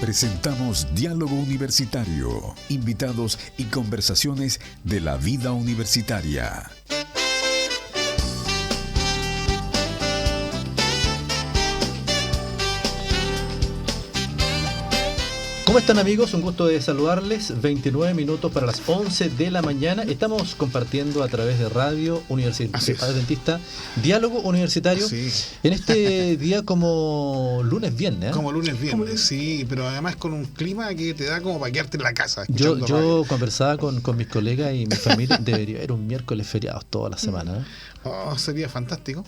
Presentamos Diálogo Universitario, invitados y conversaciones de la vida universitaria. ¿Cómo están, amigos? Un gusto de saludarles. 29 minutos para las 11 de la mañana. Estamos compartiendo a través de Radio Universidad Adventista Diálogo Universitario. Sí. En este día como lunes-viernes. Como lunes-viernes, sí, pero además con un clima que te da como para quedarte en la casa. Yo conversaba con mis colegas y mi familia. Debería haber un miércoles feriado toda la semana, ¿eh? Oh, sería fantástico.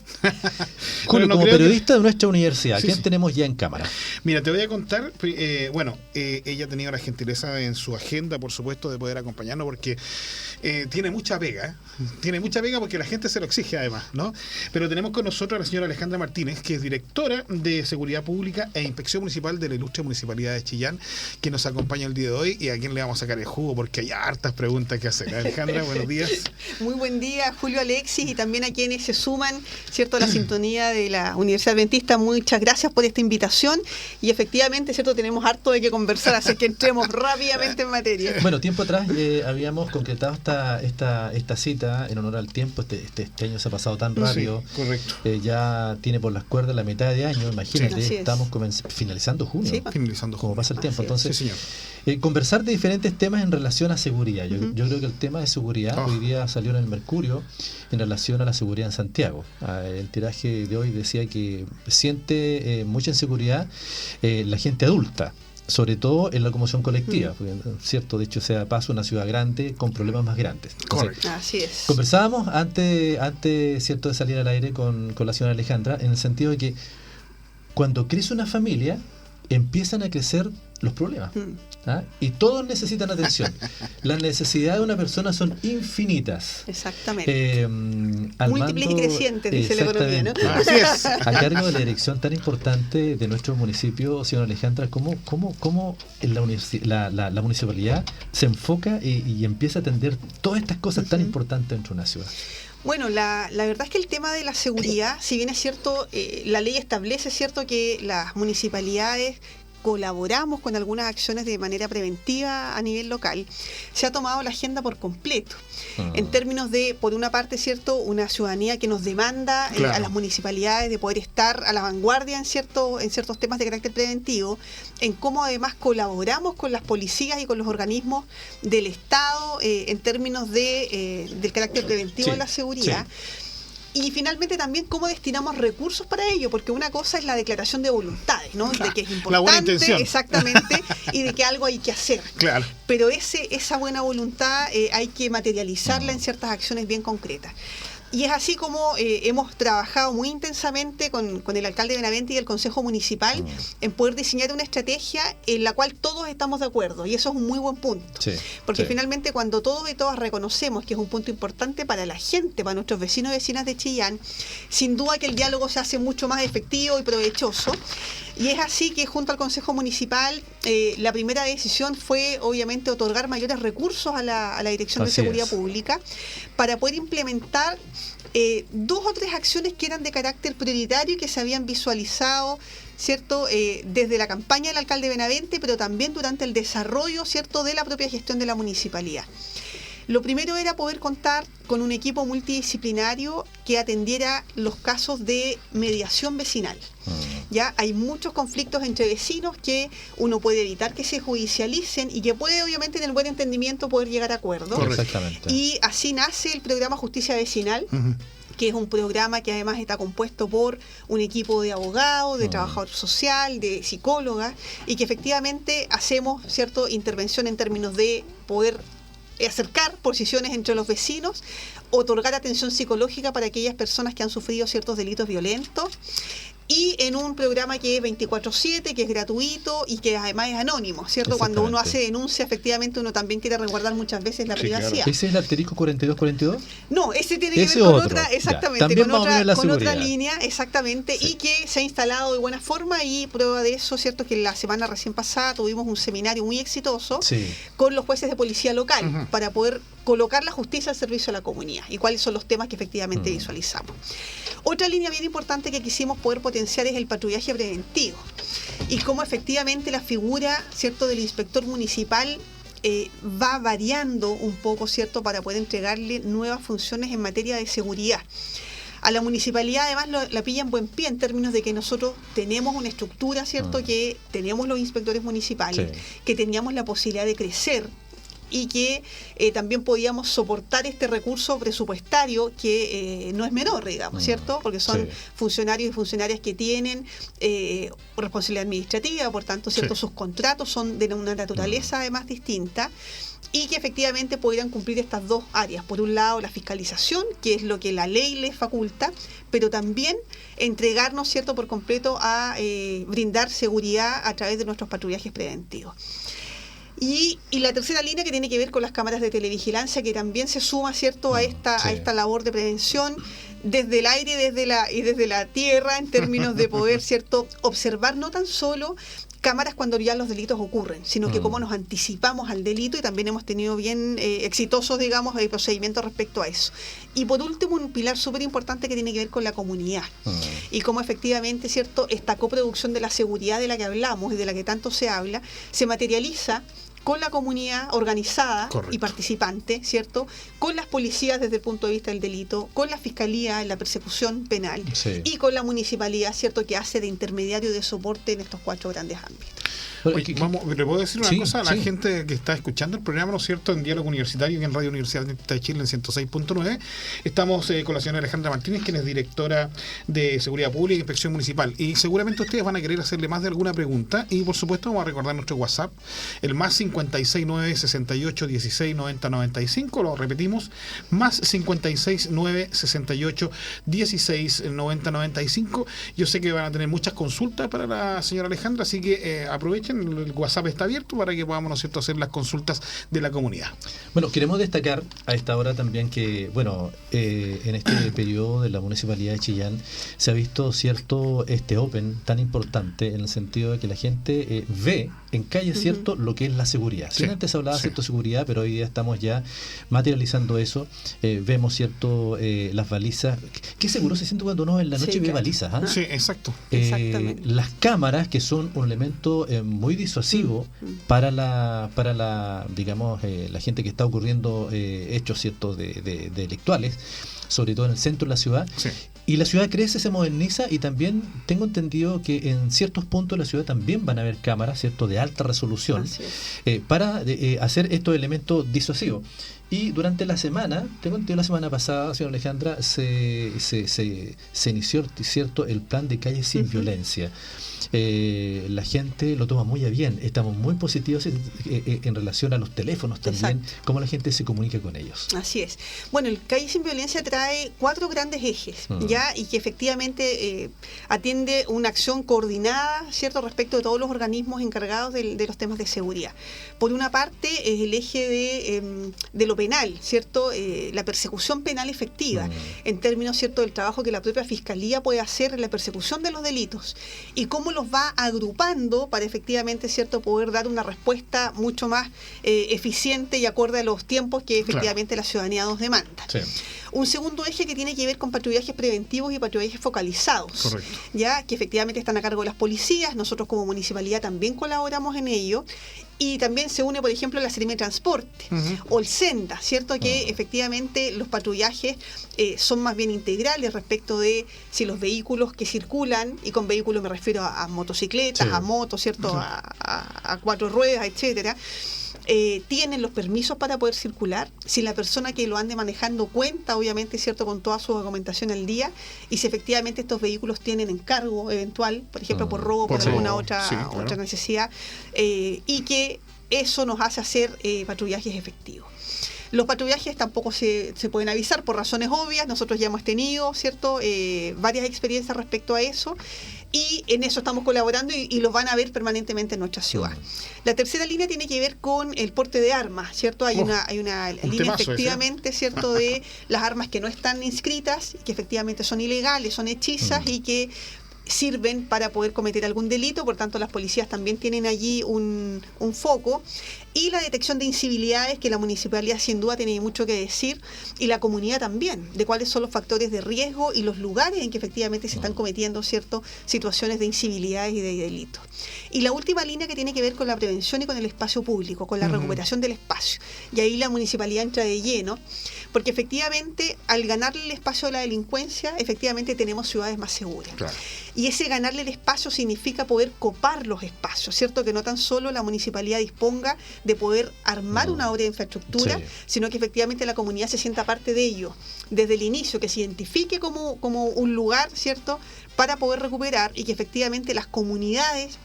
Julio, como periodista de nuestra universidad, ¿quién tenemos ya en cámara? Mira, te voy a contar, ella ha tenido la gentileza en su agenda, por supuesto, de poder acompañarnos porque tiene mucha pega. Tiene mucha pega porque la gente se lo exige además, ¿no? Pero tenemos con nosotros a la señora Alejandra Martínez, que es directora de Seguridad Pública e Inspección Municipal de la ilustre Municipalidad de Chillán, que nos acompaña el día de hoy y a quien le vamos a sacar el jugo porque hay hartas preguntas que hacer. Alejandra, buenos días. Muy buen día, Julio, Alexis, y también a quienes se suman, ¿cierto?, a la sintonía de la Universidad Adventista. Muchas gracias por esta invitación y efectivamente, ¿cierto?, tenemos harto de qué conversar, así que entremos rápidamente en materia. Bueno, tiempo atrás habíamos concretado esta cita en honor al tiempo. Este año se ha pasado tan rápido. Sí, correcto. Ya tiene por las cuerdas la mitad de año, imagínate, sí, estamos finalizando junio. Sí, finalizando junio. Como pasa el tiempo. Entonces, sí, señor. Conversar de diferentes temas en relación a seguridad. Yo creo que el tema de seguridad hoy día salió en el Mercurio en relación a la seguridad en Santiago. El tiraje de hoy decía que siente mucha inseguridad la gente adulta, sobre todo en la locomoción colectiva, porque, cierto, de hecho sea de paso una ciudad grande con problemas más grandes. Entonces, correcto. Así es. Conversábamos antes cierto, de salir al aire con la señora Alejandra, en el sentido de que cuando crece una familia empiezan a crecer los problemas. Y todos necesitan atención. Las necesidades de una persona son infinitas. Exactamente. Múltiples y crecientes, dice la economía, ¿no? Así es. A cargo de la dirección tan importante de nuestro municipio, señora Alejandra, ¿cómo la municipalidad se enfoca y empieza a atender todas estas cosas tan importantes dentro de una ciudad? Bueno, la verdad es que el tema de la seguridad, si bien es cierto, la ley establece, cierto, que las municipalidades colaboramos con algunas acciones de manera preventiva a nivel local, se ha tomado la agenda por completo. En términos de, por una parte, cierto, una ciudadanía que nos demanda a las municipalidades de poder estar a la vanguardia en ciertos temas de carácter preventivo, en cómo además colaboramos con las policías y con los organismos del Estado en términos del carácter preventivo de la seguridad. Sí. Y finalmente también cómo destinamos recursos para ello, porque una cosa es la declaración de voluntades, ¿no? De que es importante, la buena intención. Exactamente, y de que algo hay que hacer. Claro. Pero esa buena voluntad hay que materializarla en ciertas acciones bien concretas. Y es así como hemos trabajado muy intensamente con el alcalde de Benavente y el Consejo Municipal en poder diseñar una estrategia en la cual todos estamos de acuerdo, y eso es un muy buen punto. Sí, porque finalmente cuando todos y todas reconocemos que es un punto importante para la gente, para nuestros vecinos y vecinas de Chillán, sin duda que el diálogo se hace mucho más efectivo y provechoso. Y es así que junto al Consejo Municipal la primera decisión fue obviamente otorgar mayores recursos a la Dirección de Seguridad Pública para poder implementar 2 o 3 acciones que eran de carácter prioritario y que se habían visualizado, ¿cierto?, desde la campaña del alcalde Benavente, pero también durante el desarrollo, ¿cierto?, de la propia gestión de la municipalidad. Lo primero era poder contar con un equipo multidisciplinario que atendiera los casos de mediación vecinal. Ya hay muchos conflictos entre vecinos que uno puede evitar que se judicialicen y que puede, obviamente, en el buen entendimiento poder llegar a acuerdos. Exactamente. Y así nace el programa Justicia Vecinal, que es un programa que además está compuesto por un equipo de abogados, de trabajador social, de psicólogas, y que efectivamente hacemos, ¿cierto?, intervención en términos de poder acercar posiciones entre los vecinos, otorgar atención psicológica para aquellas personas que han sufrido ciertos delitos violentos, y en un programa que es 24/7, que es gratuito y que además es anónimo, ¿cierto? Cuando uno hace denuncia, efectivamente uno también quiere resguardar muchas veces la privacidad. Claro. ¿Ese es el asterisco 4242? No, ese tiene que ver con otra, exactamente, con otra línea, exactamente, y que se ha instalado de buena forma, y prueba de eso, ¿cierto?, que la semana recién pasada tuvimos un seminario muy exitoso con los jueces de policía local para poder colocar la justicia al servicio de la comunidad y cuáles son los temas que efectivamente visualizamos. Otra línea bien importante que quisimos poder potenciar es el patrullaje preventivo y cómo efectivamente la figura, ¿cierto?, del inspector municipal va variando un poco, ¿cierto?, para poder entregarle nuevas funciones en materia de seguridad. A la municipalidad además la pilla en buen pie en términos de que nosotros tenemos una estructura, ¿cierto?, que tenemos los inspectores municipales, que teníamos la posibilidad de crecer y que también podíamos soportar este recurso presupuestario que no es menor, digamos, ¿cierto? Porque son funcionarios y funcionarias que tienen responsabilidad administrativa, por tanto, ¿cierto? Sus contratos son de una naturaleza además distinta y que efectivamente pudieran cumplir estas dos áreas. Por un lado, la fiscalización, que es lo que la ley les faculta, pero también entregarnos, ¿cierto?, por completo a brindar seguridad a través de nuestros patrullajes preventivos. Y la tercera línea que tiene que ver con las cámaras de televigilancia, que también se suma, ¿cierto?, a esta labor de prevención desde el aire y desde la tierra, en términos de poder, ¿cierto?, observar no tan solo cámaras cuando ya los delitos ocurren, sino que cómo nos anticipamos al delito, y también hemos tenido bien exitosos, digamos, procedimientos respecto a eso. Y por último, un pilar súper importante que tiene que ver con la comunidad y cómo efectivamente, ¿cierto?, esta coproducción de la seguridad de la que hablamos y de la que tanto se habla, se materializa con la comunidad organizada y participante, ¿cierto?, con las policías desde el punto de vista del delito, con la fiscalía en la persecución penal y con la municipalidad, ¿cierto?, que hace de intermediario de soporte en estos 4 grandes ámbitos. Oye, ¿le puedo decir una cosa a la gente que está escuchando el programa, ¿no es cierto?, en Diálogo Universitario y en Radio Universidad de Chile en 106.9? Estamos con la señora Alejandra Martínez, quien es directora de Seguridad Pública e Inspección Municipal. Y seguramente ustedes van a querer hacerle más de alguna pregunta. Y por supuesto vamos a recordar nuestro WhatsApp, el más 569 68 16 90 95. Lo repetimos, más 569 68 16 90 95. Yo sé que van a tener muchas consultas para la señora Alejandra, así que aprovechen. El WhatsApp está abierto para que podamos, ¿no es cierto?, hacer las consultas de la comunidad. Bueno, queremos destacar a esta hora también que, bueno, en este periodo de la Municipalidad de Chillán se ha visto cierto Open tan importante en el sentido de que la gente ve en calle, ¿cierto?, lo que es la seguridad. Si antes se hablaba, ¿cierto?, seguridad, pero hoy día estamos ya materializando eso. Vemos, ¿cierto?, las balizas. Qué seguro se siente cuando uno en la noche ve balizas, ¿ah? Sí, exacto. Las cámaras, que son un elemento muy disuasivo para la digamos, la gente que está ocurriendo hechos, ¿cierto?, de delictuales, sobre todo en el centro de la ciudad. Y la ciudad crece, se moderniza, y también tengo entendido que en ciertos puntos de la ciudad también van a haber cámaras, ¿cierto?, de alta resolución para hacer estos elementos disuasivos. Y durante la semana, tengo entendido la semana pasada, señora Alejandra, se inició, ¿cierto?, el plan de Calle Sin Violencia. La gente lo toma muy a bien, estamos muy positivos en relación a los teléfonos también, cómo la gente se comunica con ellos. Así es. Bueno, el Calle Sin Violencia trae 4 grandes ejes, ¿ya? Y que efectivamente atiende una acción coordinada, ¿cierto?, respecto de todos los organismos encargados de los temas de seguridad. Por una parte es el eje de lo penal, ¿cierto?, la persecución penal efectiva, en términos, ¿cierto?, del trabajo que la propia Fiscalía puede hacer en la persecución de los delitos y cómo los va agrupando para efectivamente, ¿cierto?, poder dar una respuesta mucho más eficiente y acorde a los tiempos que efectivamente la ciudadanía nos demanda. Un segundo eje que tiene que ver con patrullajes preventivos y patrullajes focalizados, ya que efectivamente están a cargo de las policías. Nosotros como municipalidad también colaboramos en ello. Y también se une, por ejemplo, la Seremi de Transporte o el Senda, ¿cierto?, que efectivamente los patrullajes son más bien integrales respecto de si los vehículos que circulan, y con vehículos me refiero a motocicletas, a motos, ¿cierto?, a 4 ruedas, etcétera, tienen los permisos para poder circular, si la persona que lo ande manejando cuenta, obviamente, ¿cierto?, con toda su documentación al día, y si efectivamente estos vehículos tienen encargo eventual, por ejemplo, por robo, por alguna otra necesidad, y que eso nos hace hacer patrullajes efectivos. Los patrullajes tampoco se pueden avisar por razones obvias. Nosotros ya hemos tenido, ¿cierto?, varias experiencias respecto a eso, y en eso estamos colaborando y los van a ver permanentemente en nuestra ciudad. La tercera línea tiene que ver con el porte de armas, ¿cierto? Hay una línea efectivamente, ¿cierto?, de las armas que no están inscritas, que efectivamente son ilegales, son hechizas y que sirven para poder cometer algún delito, por tanto las policías también tienen allí un foco, y la detección de incivilidades, que la municipalidad sin duda tiene mucho que decir, y la comunidad también, de cuáles son los factores de riesgo y los lugares en que efectivamente se están cometiendo situaciones de incivilidades y de delitos. Y la última línea que tiene que ver con la prevención y con el espacio público, con la recuperación del espacio. Y ahí la municipalidad entra de lleno, porque efectivamente al ganarle el espacio a la delincuencia, efectivamente tenemos ciudades más seguras. Claro. Y ese ganarle el espacio significa poder copar los espacios, ¿cierto? Que no tan solo la municipalidad disponga de poder armar una obra de infraestructura, sino que efectivamente la comunidad se sienta parte de ello desde el inicio, que se identifique como un lugar, ¿cierto?, para poder recuperar, y que efectivamente las comunidades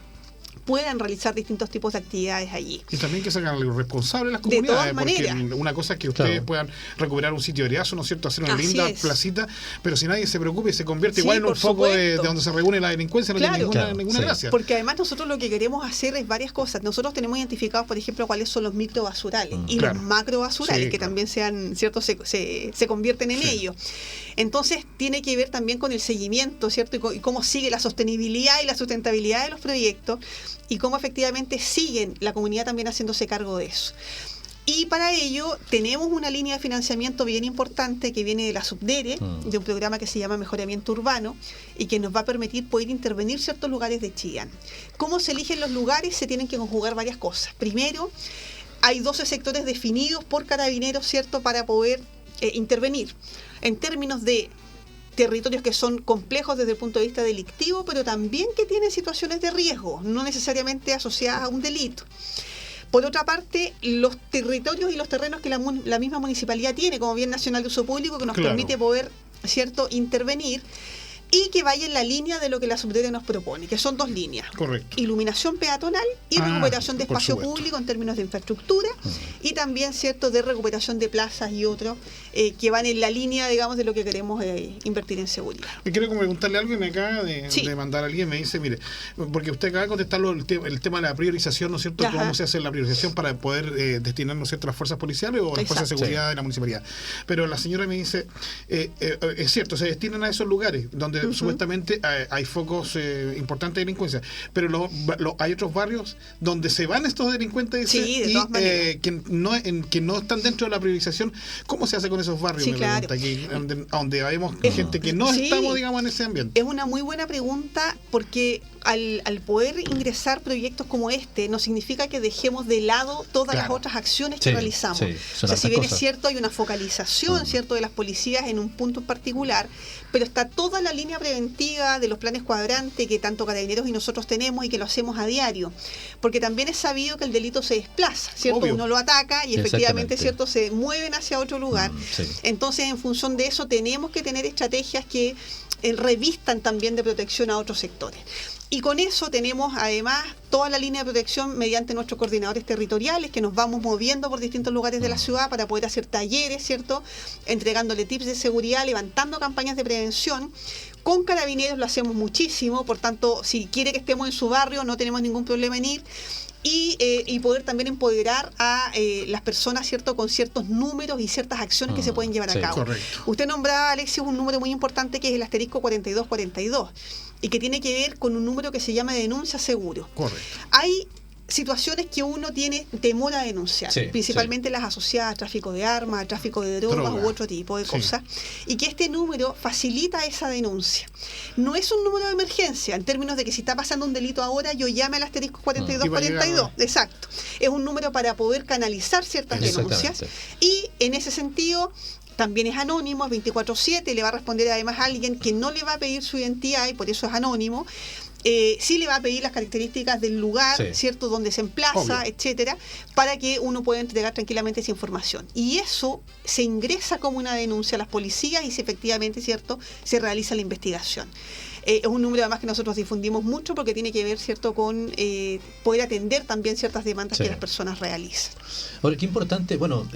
puedan realizar distintos tipos de actividades allí. Y también que se hagan los responsables las De comunidades, todas porque maneras. una cosa es que ustedes puedan recuperar un sitio de Riazo, ¿no es cierto?, hacer una Así linda es. placita, pero si nadie se preocupe y se convierte Sí, igual en un por foco de supuesto. donde se reúne la delincuencia, no Claro. tiene ninguna Sí. gracia. Porque además nosotros lo que queremos hacer es varias cosas. Nosotros tenemos identificados, por ejemplo, cuáles son los microbasurales y Claro. los macrobasurales, Sí, que claro. también sean, ¿cierto?, se convierten en ello. Entonces tiene que ver también con el seguimiento, ¿cierto?, y cómo sigue la sostenibilidad y la sustentabilidad de los proyectos, y cómo efectivamente siguen la comunidad también haciéndose cargo de eso. Y para ello tenemos una línea de financiamiento bien importante que viene de la Subdere, de un programa que se llama Mejoramiento Urbano, y que nos va a permitir poder intervenir ciertos lugares de Chillán. ¿Cómo se eligen los lugares? Se tienen que conjugar varias cosas. Primero, hay 12 sectores definidos por Carabineros, ¿cierto?, para poder intervenir en términos de territorios que son complejos desde el punto de vista delictivo, pero también que tienen situaciones de riesgo, no necesariamente asociadas a un delito. Por otra parte, los territorios y los terrenos que la misma municipalidad tiene como bien nacional de uso público, que nos Claro. permite poder, ¿cierto?, intervenir, y que vaya en la línea de lo que la Subdere nos propone, que son 2 líneas. Correcto. Iluminación peatonal y recuperación de por espacio supuesto. público en términos de infraestructura, y también, ¿cierto?, de recuperación de plazas y otros que van en la línea, digamos, de lo que queremos invertir en seguridad. Me quiero preguntarle algo y me acaba Sí. de mandar a alguien, me dice, mire, porque usted acaba de contestarlo el tema de la priorización, ¿no es cierto?, Ajá. cómo se hace la priorización para poder destinar, ¿no es cierto?, las fuerzas policiales o las fuerzas de Exacto. seguridad de la municipalidad. Pero la señora me dice, es cierto, se destinan a esos lugares donde supuestamente hay focos importantes de delincuencia, pero hay otros barrios donde se van estos delincuentes Sí, de todas maneras. que no están dentro de la priorización. ¿Cómo se hace con esos barrios? Sí, me claro. pregunta aquí, donde vemos gente que no Sí. estamos, digamos, en ese ambiente. Es una muy buena pregunta, porque al poder ingresar proyectos como este, no significa que dejemos de lado todas las Claro. otras acciones Sí, que realizamos. sí, O son sea, hartas si bien cosas. es cierto, hay una focalización, ¿cierto?, de las policías en un punto en particular, pero está toda la línea preventiva de los planes cuadrantes que tanto Carabineros y nosotros tenemos, y que lo hacemos a diario. Porque también es sabido que el delito se desplaza, ¿cierto? Obvio. Uno lo ataca y efectivamente, Exactamente. ¿cierto?, se mueven hacia otro lugar. Sí. Entonces, en función de eso, tenemos que tener estrategias que revistan también de protección a otros sectores. Y con eso tenemos además toda la línea de protección mediante nuestros coordinadores territoriales, que nos vamos moviendo por distintos lugares de la ciudad para poder hacer talleres, ¿cierto?, entregándole tips de seguridad, levantando campañas de prevención. Con Carabineros lo hacemos muchísimo, por tanto, si quiere que estemos en su barrio, no tenemos ningún problema en ir. Y poder también empoderar a las personas, ¿cierto?, con ciertos números y ciertas acciones que se pueden llevar sí. a cabo. Correcto. Usted nombraba, Alexis, un número muy importante que es el asterisco 4242, y que tiene que ver con un número que se llama denuncia seguro. Correcto. Hay situaciones que uno tiene temor a denunciar, Sí, principalmente las asociadas a tráfico de armas, a tráfico de drogas Droga. u otro tipo de Sí. cosas, y que este número facilita esa denuncia. No es un número de emergencia, en términos de que si está pasando un delito ahora, yo llame al asterisco 4242, exacto. Es un número para poder canalizar ciertas denuncias, y en ese sentido también es anónimo, es 24/7, le va a responder además a alguien que no le va a pedir su identidad, y por eso es anónimo. Sí le va a pedir las características del lugar, Sí. ¿cierto?, donde se emplaza, Obvio. etcétera, para que uno pueda entregar tranquilamente esa información. Y eso se ingresa como una denuncia a las policías, y si efectivamente, ¿cierto?, se realiza la investigación. Es un número además que nosotros difundimos mucho, porque tiene que ver, ¿cierto?, con poder atender también ciertas demandas Sí. que las personas realizan. Ahora, qué importante, bueno,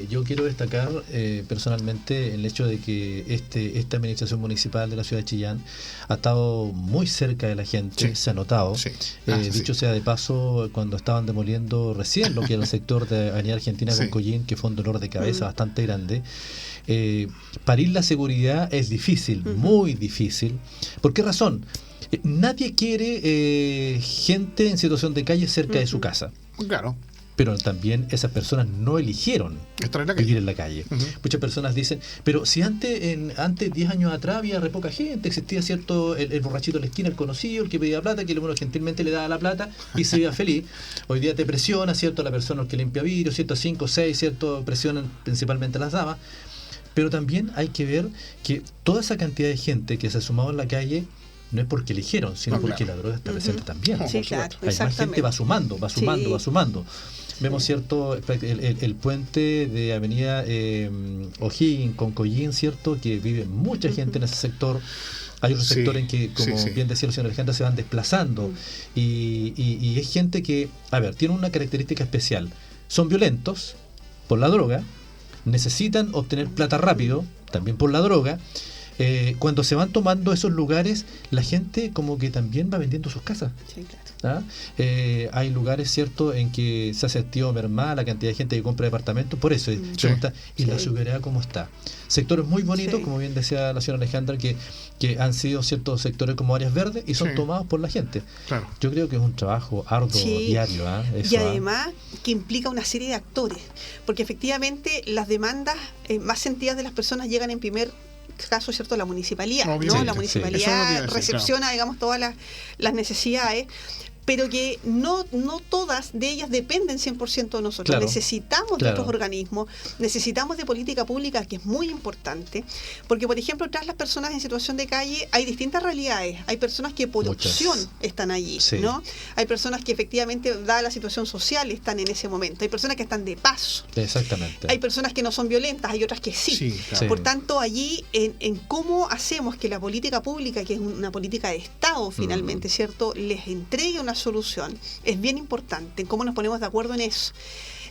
yo quiero destacar personalmente el hecho de que esta administración municipal de la ciudad de Chillán ha estado muy cerca de la gente, Sí. se ha notado. Sí. Dicho sea de paso, cuando estaban demoliendo recién lo que era el sector de Avenida Argentina Sí. con Collín, que fue un dolor de cabeza bastante grande, parir la seguridad es difícil, muy difícil. ¿Por qué razón? Nadie quiere gente en situación de calle cerca de su casa. Claro. Pero también esas personas no eligieron Estar en la calle. vivir en la calle. Muchas personas dicen, pero si antes 10 años atrás había re poca gente, existía cierto el borrachito de la esquina, el conocido, el que pedía plata, que uno gentilmente le daba la plata y se iba feliz. Hoy día te presiona, ¿cierto? La persona que limpia vidrio, ¿cierto? 5 o 6, ¿cierto? Presionan principalmente las damas. Pero también hay que ver que toda esa cantidad de gente que se ha sumado en la calle no es porque eligieron, sino No, porque claro. la droga está presente también. Sí, claro, Hay más gente, va sumando. Vemos, ¿cierto? El puente de Avenida O'Higgins con Collín, ¿cierto? Que vive mucha gente en ese sector. Hay otro sector en que, como bien decía el señor Alejandra, se van desplazando. Y es gente que, a ver, tiene una característica especial. Son violentos por la droga, necesitan obtener plata rápido, también por la droga. Cuando se van tomando esos lugares, la gente como que también va vendiendo sus casas. Sí, claro. ¿Ah? Hay lugares, ¿cierto?, en que se ha sentido mermada la cantidad de gente que compra departamentos. Por eso pregunta, ¿y la seguridad cómo está? Sectores muy bonitos, como bien decía la señora Alejandra, que han sido ciertos sectores como áreas verdes y son tomados por la gente. Claro. Yo creo que es un trabajo arduo, diario. Eso, y además que implica una serie de actores, porque efectivamente las demandas más sentidas de las personas llegan en primer caso, ¿cierto?, la municipalidad, ¿no? La municipalidad recepciona, digamos, todas las necesidades, pero que no todas de ellas dependen 100% de nosotros. Claro. Necesitamos de otros organismos, necesitamos de política pública, que es muy importante, porque, por ejemplo, tras las personas en situación de calle hay distintas realidades. Hay personas que por opción están allí, ¿no? Hay personas que efectivamente, dada la situación social, están en ese momento. Hay personas que están de paso. Exactamente. Hay personas que no son violentas, hay otras que sí. Claro. Por tanto, allí, en cómo hacemos que la política pública, que es una política de Estado finalmente, ¿cierto?, les entregue una solución, es bien importante, en cómo nos ponemos de acuerdo en eso.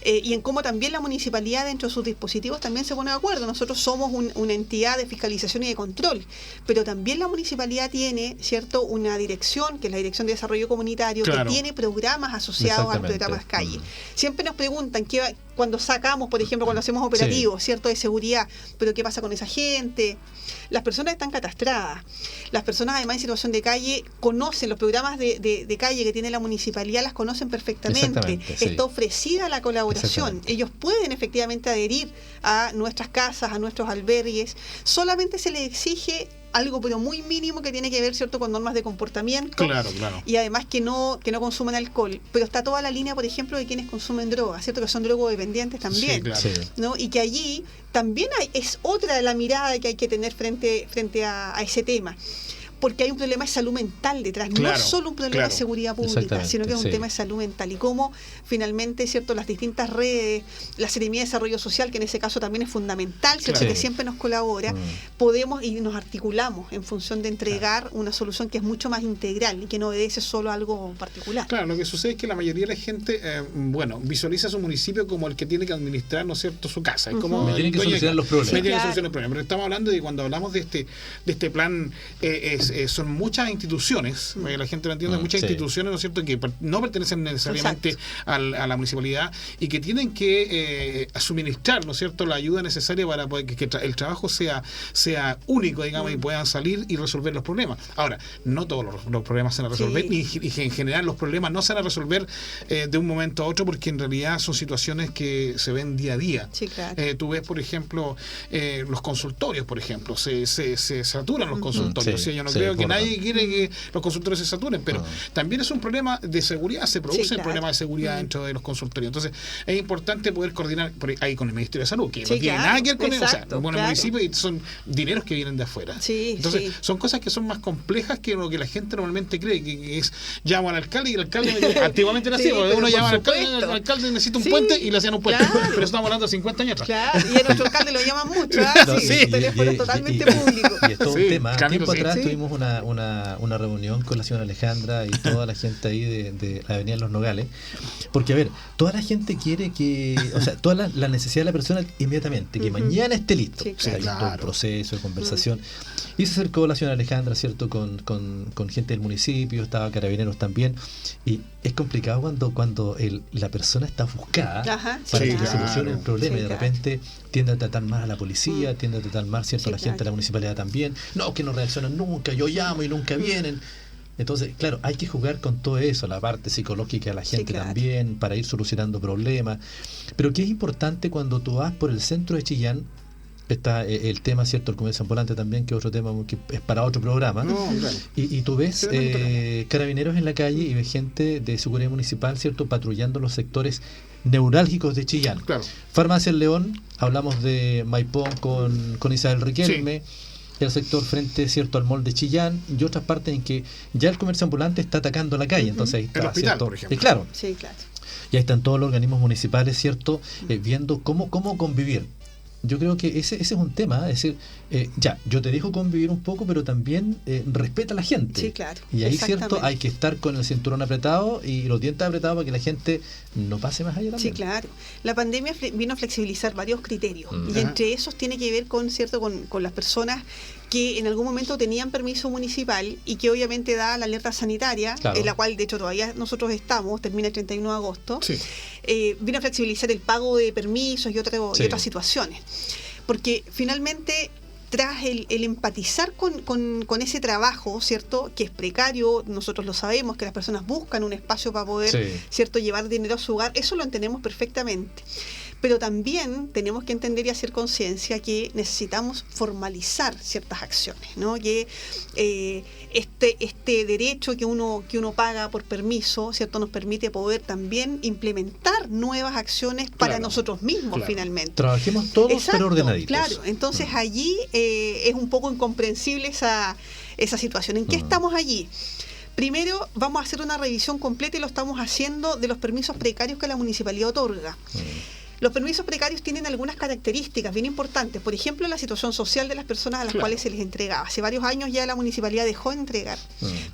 Y en cómo también la municipalidad, dentro de sus dispositivos, también se pone de acuerdo. Nosotros somos una entidad de fiscalización y de control, pero también la municipalidad tiene, ¿cierto?, una dirección, que es la Dirección de Desarrollo Comunitario, que tiene programas asociados a los programas calle. Siempre nos preguntan cuando sacamos, por ejemplo, cuando hacemos operativos, ¿cierto?, de seguridad, pero ¿qué pasa con esa gente? Las personas están catastradas. Las personas, además, en situación de calle, conocen los programas de calle que tiene la municipalidad, las conocen perfectamente. Está ofrecida la colaboración. Ellos pueden efectivamente adherir a nuestras casas, a nuestros albergues. Solamente se les exige algo pero muy mínimo que tiene que ver, ¿cierto?, con normas de comportamiento. Claro. Y además que no consuman alcohol. Pero está toda la línea, por ejemplo, de quienes consumen drogas, ¿cierto?, que son drogodependientes también. ¿No? Y que allí también es otra de la mirada que hay que tener frente a ese tema. Porque hay un problema de salud mental detrás, no es solo un problema de seguridad pública, sino que es un tema de salud mental. Y cómo finalmente, ¿cierto?, las distintas redes, la Seremía de Desarrollo Social, que en ese caso también es fundamental, ¿cierto?, que siempre nos colabora, podemos y nos articulamos en función de entregar una solución que es mucho más integral y que no obedece solo a algo particular. Claro, lo que sucede es que la mayoría de la gente, visualiza su municipio como el que tiene que administrar, ¿no es cierto?, su casa. Es como me tienen que solucionar los problemas. Pero estamos hablando de cuando hablamos de este plan, son muchas instituciones, para que la gente lo entienda, muchas instituciones, ¿no es cierto?, que no pertenecen necesariamente a la municipalidad y que tienen que suministrar, ¿no es cierto?, la ayuda necesaria para poder que el trabajo sea único, digamos, y puedan salir y resolver los problemas. Ahora, no todos los problemas se van a resolver, y en general los problemas no se van a resolver de un momento a otro, porque en realidad son situaciones que se ven día a día. Tú ves, por ejemplo, los consultorios, por ejemplo, se saturan los consultorios. Yo no creo que nadie quiere que los consultorios se saturen, pero también es un problema de seguridad, se produce el problema de seguridad dentro de los consultorios. Entonces, es importante poder coordinar ahí con el Ministerio de Salud, que no tiene nada que ver con el municipio, y son dineros que vienen de afuera. Entonces, son cosas que son más complejas que lo que la gente normalmente cree, que es llamo al alcalde y el alcalde antiguamente era así, uno llama al alcalde necesita un puente y le hacían un puente, pero estamos hablando de 50 años atrás. Y a nuestro alcalde lo llaman mucho, teléfono totalmente público. Y es todo un tema. Tiempo atrás tuvimos tuvimos una reunión con la señora Alejandra y toda la gente ahí de la Avenida Los Nogales, porque a ver, toda la gente quiere que, o sea, toda la necesidad de la persona inmediatamente, que mañana esté listo. Sí, O sea, claro. todo el proceso de conversación. Y se acercó la señora Alejandra, ¿cierto? Con gente del municipio, estaba Carabineros también. Y es complicado cuando la persona está buscada Ajá, para sí, que se claro. solucione el problema, Sí, y de claro. repente tiende a tratar mal a la policía, tiende a tratar mal, ¿cierto? Sí, A la gente de la claro. municipalidad también. No, que no reaccionan nunca, yo llamo y nunca vienen. Entonces, claro, hay que jugar con todo eso, la parte psicológica de la gente claro. también, para ir solucionando problemas. Pero que es importante cuando tú vas por el centro de Chillán, está el tema, ¿cierto? El comercio ambulante también, que es otro tema que es para otro programa. No, claro. Y tú ves Tremendo carabineros en la calle y ves gente de seguridad municipal, ¿cierto? Patrullando los sectores neurálgicos de Chillán. Claro. Farmacia El León, hablamos de Maipón con Isabel Riquelme, el sector frente, ¿cierto?, al mall de Chillán y otras partes en que ya el comercio ambulante está atacando la calle. Entonces ahí está, El hospital, ¿cierto? por ejemplo. Claro, Sí, claro. y ahí están todos los organismos municipales, ¿cierto?, viendo cómo convivir. Yo creo que ese es un tema, es decir, ya, yo te dejo convivir un poco, pero también respeta a la gente. Sí, claro. Y ahí, ¿cierto?, Exactamente. hay que estar con el cinturón apretado y los dientes apretados para que la gente no pase más allá también. Sí, claro. La pandemia vino a flexibilizar varios criterios y Ajá. entre esos tiene que ver con las personas que en algún momento tenían permiso municipal y que obviamente da la alerta sanitaria, Claro. en la cual de hecho todavía nosotros estamos, termina el 31 de agosto, Sí. vino a flexibilizar el pago de permisos y Sí. otras situaciones. Porque finalmente tras el empatizar con ese trabajo, ¿cierto?, que es precario, nosotros lo sabemos, que las personas buscan un espacio para poder, Sí. ¿cierto?, llevar dinero a su hogar, eso lo entendemos perfectamente. Pero también tenemos que entender y hacer conciencia que necesitamos formalizar ciertas acciones, ¿no? Que este derecho que uno paga por permiso, ¿cierto?, nos permite poder también implementar nuevas acciones para Claro, nosotros mismos, claro. finalmente. Trabajemos todos, Exacto, pero ordenaditos. claro. Entonces allí es un poco incomprensible esa situación. ¿En qué estamos allí? Primero vamos a hacer una revisión completa y lo estamos haciendo de los permisos precarios que la municipalidad otorga. Los permisos precarios tienen algunas características bien importantes. Por ejemplo, la situación social de las personas a las Claro. cuales se les entregaba. Hace varios años ya la municipalidad dejó de entregar,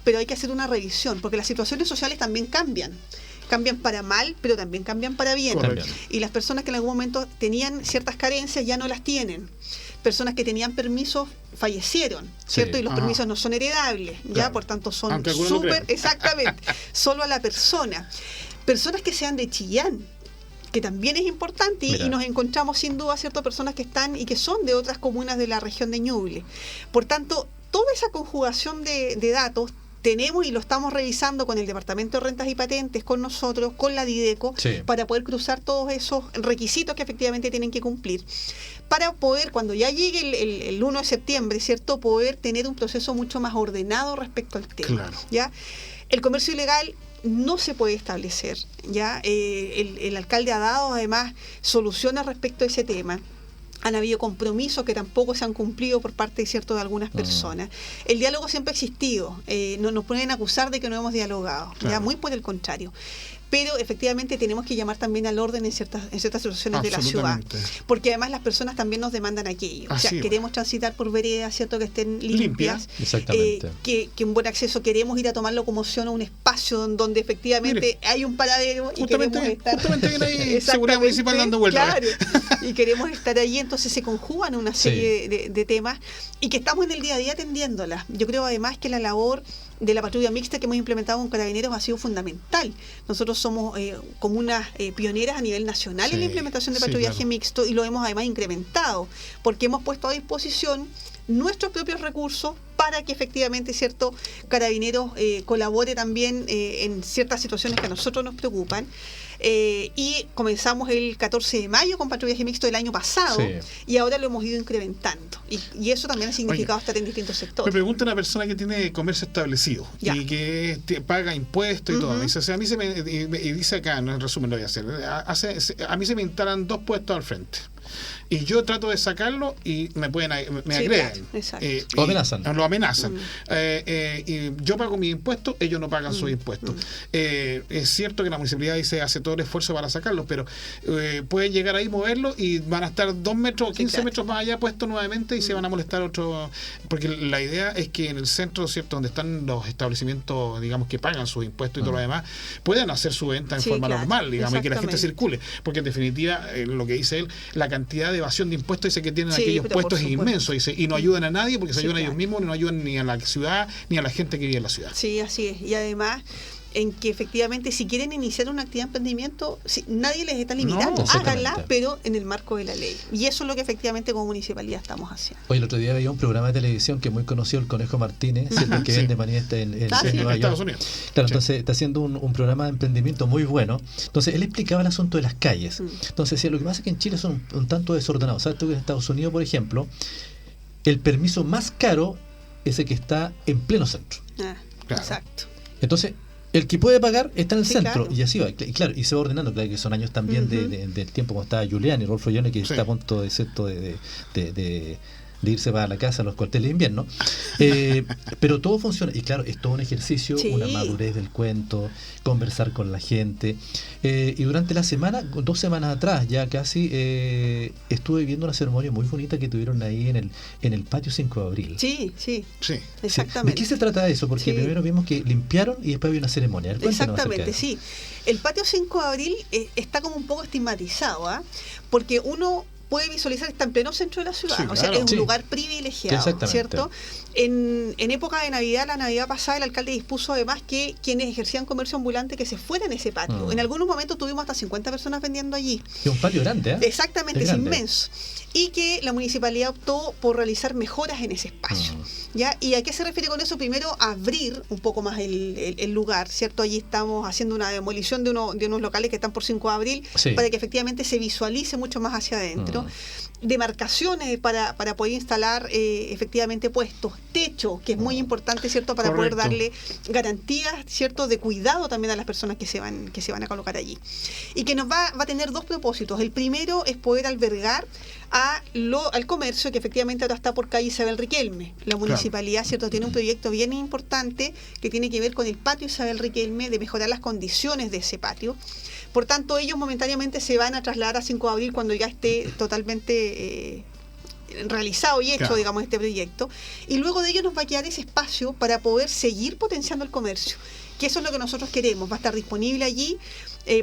pero hay que hacer una revisión, porque las situaciones sociales también cambian. Cambian para mal, pero también cambian para bien. Correcto. Y las personas que en algún momento tenían ciertas carencias ya no las tienen. Personas que tenían permisos fallecieron, ¿cierto? Sí. Y los Ajá. permisos no son heredables, ya, Claro. por tanto son Aunque algunos lo súper, crean. exactamente, solo a la persona. Personas que sean de Chillán, que también es importante, Mira. y nos encontramos sin duda, ¿cierto?, personas que están y que son de otras comunas de la región de Ñuble. Por tanto, toda esa conjugación de datos tenemos y lo estamos revisando con el Departamento de Rentas y Patentes, con nosotros, con la Dideco, Sí. para poder cruzar todos esos requisitos que efectivamente tienen que cumplir, para poder, cuando ya llegue el 1 de septiembre, ¿cierto?, poder tener un proceso mucho más ordenado respecto al tema. Claro. ¿Ya? El comercio ilegal no se puede establecer, ¿ya? El alcalde ha dado además soluciones respecto a ese tema. Han habido compromisos que tampoco se han cumplido por parte, ¿cierto?, de algunas personas. El diálogo siempre ha existido. No nos pueden acusar de que no hemos dialogado, Claro. ¿ya? Muy por el contrario. Pero efectivamente tenemos que llamar también al orden en ciertas situaciones de la ciudad. Absolutamente. Porque además las personas también nos demandan aquello. O sea, Así es. queremos transitar por veredas, ¿cierto?, que estén limpias. Exactamente. Que un buen acceso, queremos ir a tomar locomoción a un espacio donde efectivamente Mire, hay un paradero y queremos estar. Justamente viene ahí seguridad Exactamente, municipal dando vueltas. Claro, y queremos estar allí, entonces se conjugan una serie de temas y que estamos en el día a día atendiéndolas. Yo creo además que la labor de la patrulla mixta que hemos implementado con Carabineros ha sido fundamental. Nosotros somos comunas pioneras a nivel nacional en la Sí, implementación de sí, patrullaje claro. mixto y lo hemos además incrementado porque hemos puesto a disposición nuestros propios recursos para que efectivamente, ¿cierto?, Carabineros colabore también en ciertas situaciones que a nosotros nos preocupan. Y comenzamos el 14 de mayo con patrullaje mixto del año pasado Sí. y ahora lo hemos ido incrementando. Y eso también ha significado estar en distintos Me sectores. pregunta una persona que tiene comercio establecido Ya. y que paga impuestos y todo. Ujú. Me dice, o sea, a mí y dice acá, en resumen lo voy a hacer. A mí se me instalan 2 puestos al frente. y yo trato de sacarlo y me agreden. Lo amenazan. Lo amenazan. Y yo pago mis impuestos, ellos no pagan sus impuestos. Es cierto que la municipalidad dice hace todo el esfuerzo para sacarlo, pero pueden llegar ahí, moverlo y van a estar 2 metros o 15 metros más allá puestos nuevamente y se van a molestar otro, porque la idea es que en el centro, ¿cierto?, donde están los establecimientos, digamos, que pagan sus impuestos y todo lo demás, puedan hacer su venta en forma normal, digamos, y que la gente circule, porque en definitiva, lo que dice él, la cantidad de evasión de impuestos dice que tienen aquellos puestos es inmenso, dice, y no ayudan a nadie porque se ayudan a ellos mismos, no ayudan ni a la ciudad ni a la gente que vive en la ciudad. Sí, así es, y además en que efectivamente si quieren iniciar una actividad de emprendimiento, nadie les está limitando, háganla, pero en el marco de la ley. Y eso es lo que efectivamente como municipalidad estamos haciendo. Hoy el otro día veía un programa de televisión que es muy conocido, el Conejo Martínez, ¿cierto? Que vende manista en Estados Unidos. Claro, entonces está haciendo un programa de emprendimiento muy bueno. Entonces él explicaba el asunto de las calles. Entonces decía, lo que pasa es que en Chile son un tanto desordenados. ¿Sabes tú que en Estados Unidos, por ejemplo, el permiso más caro es el que está en pleno centro? Claro. Exacto. Entonces, el que puede pagar está en el centro, claro. Y así va, y claro, y se va ordenando, claro que son años también del tiempo cuando estaba Giuliani, Rolfo Giuliani, que está a punto de irse para la casa a los cuarteles de invierno, pero todo funciona, y claro, es todo un ejercicio, una madurez del cuento, conversar con la gente, y durante la semana, 2 semanas atrás ya casi, estuve viendo una ceremonia muy bonita que tuvieron ahí en el patio 5 de abril. Sí, exactamente. ¿De qué se trata eso? Porque primero vimos que limpiaron y después había una ceremonia. Exactamente, sí. El patio 5 de abril está como un poco estigmatizado, porque uno puede visualizar que está en pleno centro de la ciudad, o sea, es un lugar privilegiado, ¿cierto? En época de Navidad, la Navidad pasada, el alcalde dispuso además que quienes ejercían comercio ambulante que se fueran a ese patio. En algunos momentos tuvimos hasta 50 personas vendiendo allí. Es un patio grande, ¿eh? Exactamente, es inmenso. Y que la municipalidad optó por realizar mejoras en ese espacio. ¿Ya? ¿Y a qué se refiere con eso? Primero, abrir un poco más el lugar, ¿cierto? Allí estamos haciendo una demolición de unos locales que están por 5 de abril para que efectivamente se visualice mucho más hacia adentro. Demarcaciones para poder instalar efectivamente puestos, techo, que es muy importante, ¿cierto? Para poder darle garantías, ¿cierto? De cuidado también a las personas que se van a colocar allí. Y que nos va a tener 2 propósitos. El primero es poder albergar al comercio, que efectivamente ahora está por calle Isabel Riquelme. La municipalidad, ¿cierto?, tiene un proyecto bien importante que tiene que ver con el patio Isabel Riquelme, de mejorar las condiciones de ese patio. Por tanto, ellos momentáneamente se van a trasladar a 5 de abril cuando ya esté totalmente realizado y hecho, digamos, este proyecto. Y luego de ello nos va a quedar ese espacio para poder seguir potenciando el comercio, que eso es lo que nosotros queremos. Va a estar disponible allí.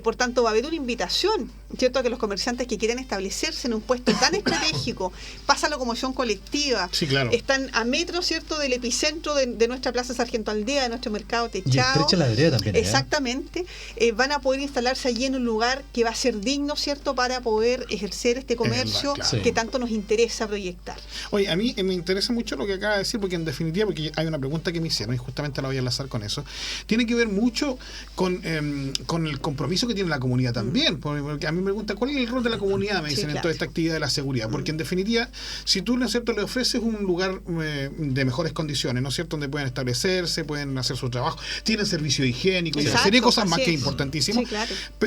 Por tanto, va a haber una invitación, ¿cierto?, a que los comerciantes que quieran establecerse en un puesto tan estratégico, pasa locomoción colectiva, están a metros, ¿cierto?, del epicentro de nuestra Plaza Sargento Aldea, de nuestro mercado techado. Y estrecha la vereda también. Exactamente. Van a poder instalarse allí en un lugar que va a ser digno, ¿cierto?, para poder ejercer este comercio que tanto nos interesa proyectar. Oye, a mí me interesa mucho lo que acaba de decir, porque en definitiva, porque hay una pregunta que me hicieron y justamente la voy a enlazar con eso, tiene que ver mucho con el compromiso que tiene la comunidad también, porque a mí me preguntan cuál es el rol de la comunidad, me dicen, en toda esta actividad de la seguridad, porque en definitiva, si tú, ¿no es cierto?, le ofreces un lugar de mejores condiciones, ¿no es cierto?, donde pueden establecerse, pueden hacer su trabajo, tienen servicio higiénico, y una serie de cosas más que es importantísimo,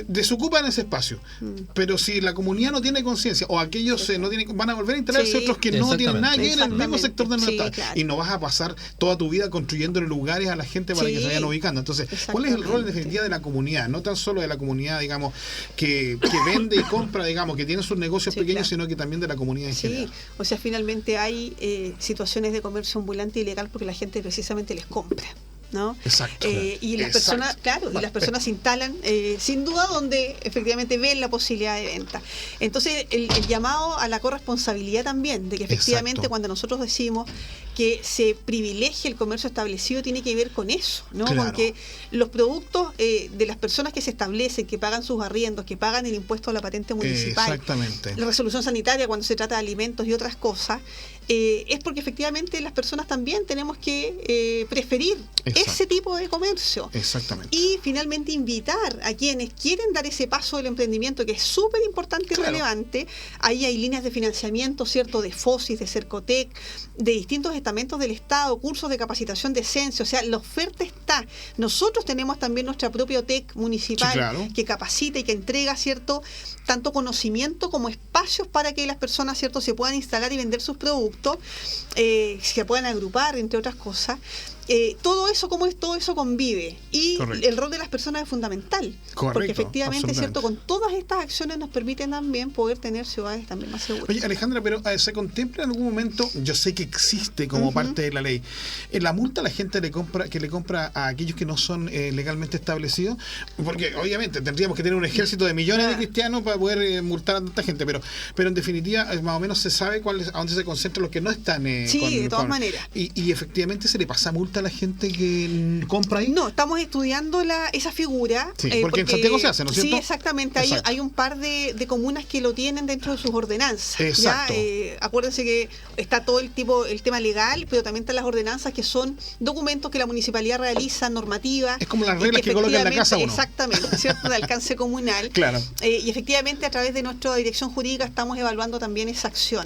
desocupan ese espacio, pero si la comunidad no tiene conciencia, o aquellos no tienen, van a volver a instalarse otros que no tienen nada que ver en el mismo sector de nuestra y no vas a pasar toda tu vida construyendo lugares a la gente para que se vayan ubicando. Entonces, ¿cuál es el rol en definitiva de la comunidad? No tan solo de la comunidad, digamos, que vende y compra, digamos, que tiene sus negocios pequeños, sino que también de la comunidad en general. O sea, finalmente hay situaciones de comercio ambulante ilegal porque la gente precisamente les compra, ¿no? Exacto. Y las personas, y las personas se instalan sin duda donde efectivamente ven la posibilidad de venta. Entonces, el llamado a la corresponsabilidad también, de que efectivamente cuando nosotros decimos que se privilegie el comercio establecido, tiene que ver con eso, ¿no? Con que los productos de las personas que se establecen, que pagan sus arriendos, que pagan el impuesto a la patente municipal, la resolución sanitaria cuando se trata de alimentos y otras cosas, es porque efectivamente las personas también tenemos que preferir ese tipo de comercio. Exactamente. Y finalmente invitar a quienes quieren dar ese paso del emprendimiento, que es súper importante y relevante. Ahí hay líneas de financiamiento, ¿cierto?, de FOSIS, de Cercotec, de distintos estamentos del Estado, cursos de capacitación de Censo. O sea, la oferta está está. Nosotros tenemos también nuestra propia OTEC municipal, Sí, claro, que capacita y que entrega, ¿cierto?, tanto conocimiento como espacios para que las personas, ¿cierto?, se puedan instalar y vender sus productos, se puedan agrupar, entre otras cosas. Todo eso, ¿cómo es? Todo eso convive. Y correcto, el rol de las personas es fundamental. correcto, Porque efectivamente, ¿cierto?, absolutamente. con todas estas acciones nos permiten también poder tener ciudades también más seguras. Oye, Alejandra, pero ¿se contempla en algún momento? Yo sé que existe como parte de la ley. La multa a la gente que le compra a aquellos que no son legalmente establecidos, porque obviamente tendríamos que tener un ejército de millones de cristianos para poder multar a tanta gente, pero en definitiva más o menos se sabe a dónde se concentran los que no están. Sí, de todas maneras. Y efectivamente se le pasa multa a la gente que compra ahí. No, estamos estudiando esa figura. Sí, porque en Santiago se hace, ¿no es cierto? Sí, exactamente. Hay un par de comunas que lo tienen dentro de sus ordenanzas. Exacto. ¿Ya? Acuérdense que está todo el tema legal, pero también están las ordenanzas, que son documentos que la municipalidad realiza, normativas. Es como las reglas que coloca en la casa uno. Exactamente, ¿cierto? De alcance comunal. Claro. Y efectivamente, a través de nuestra dirección jurídica estamos evaluando también esa acción.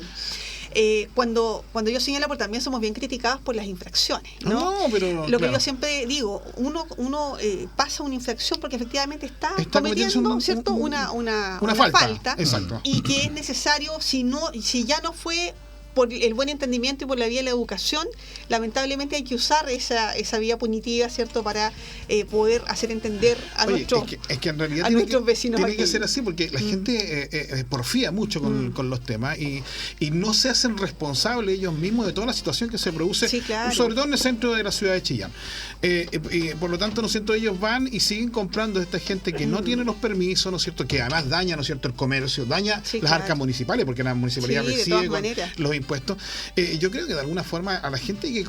Cuando yo señalo, porque también somos bien criticados por las infracciones, ¿no? No, pero lo que yo siempre digo, uno pasa una infracción porque efectivamente está cometiendo, ¿cierto?, una falta. Exacto. Y que es necesario, si ya no fue por el buen entendimiento y por la vía de la educación, lamentablemente hay que usar esa vía punitiva, ¿cierto?, para poder hacer entender a nuestros es que en realidad nuestros vecinos. Tiene que ser así, porque la gente porfía mucho con los temas y no se hacen responsables ellos mismos de toda la situación que se produce, Sí, claro. sobre todo en el centro de la ciudad de Chillán. Por lo tanto, ¿no es cierto?, ellos van y siguen comprando de esta gente que no tiene los permisos, ¿no es cierto?, que además daña, ¿no es cierto?, el comercio, daña Sí, las claro. arcas municipales, porque la municipalidad Sí, de recibe todas con maneras. los impuestos. Yo creo que de alguna forma a la gente y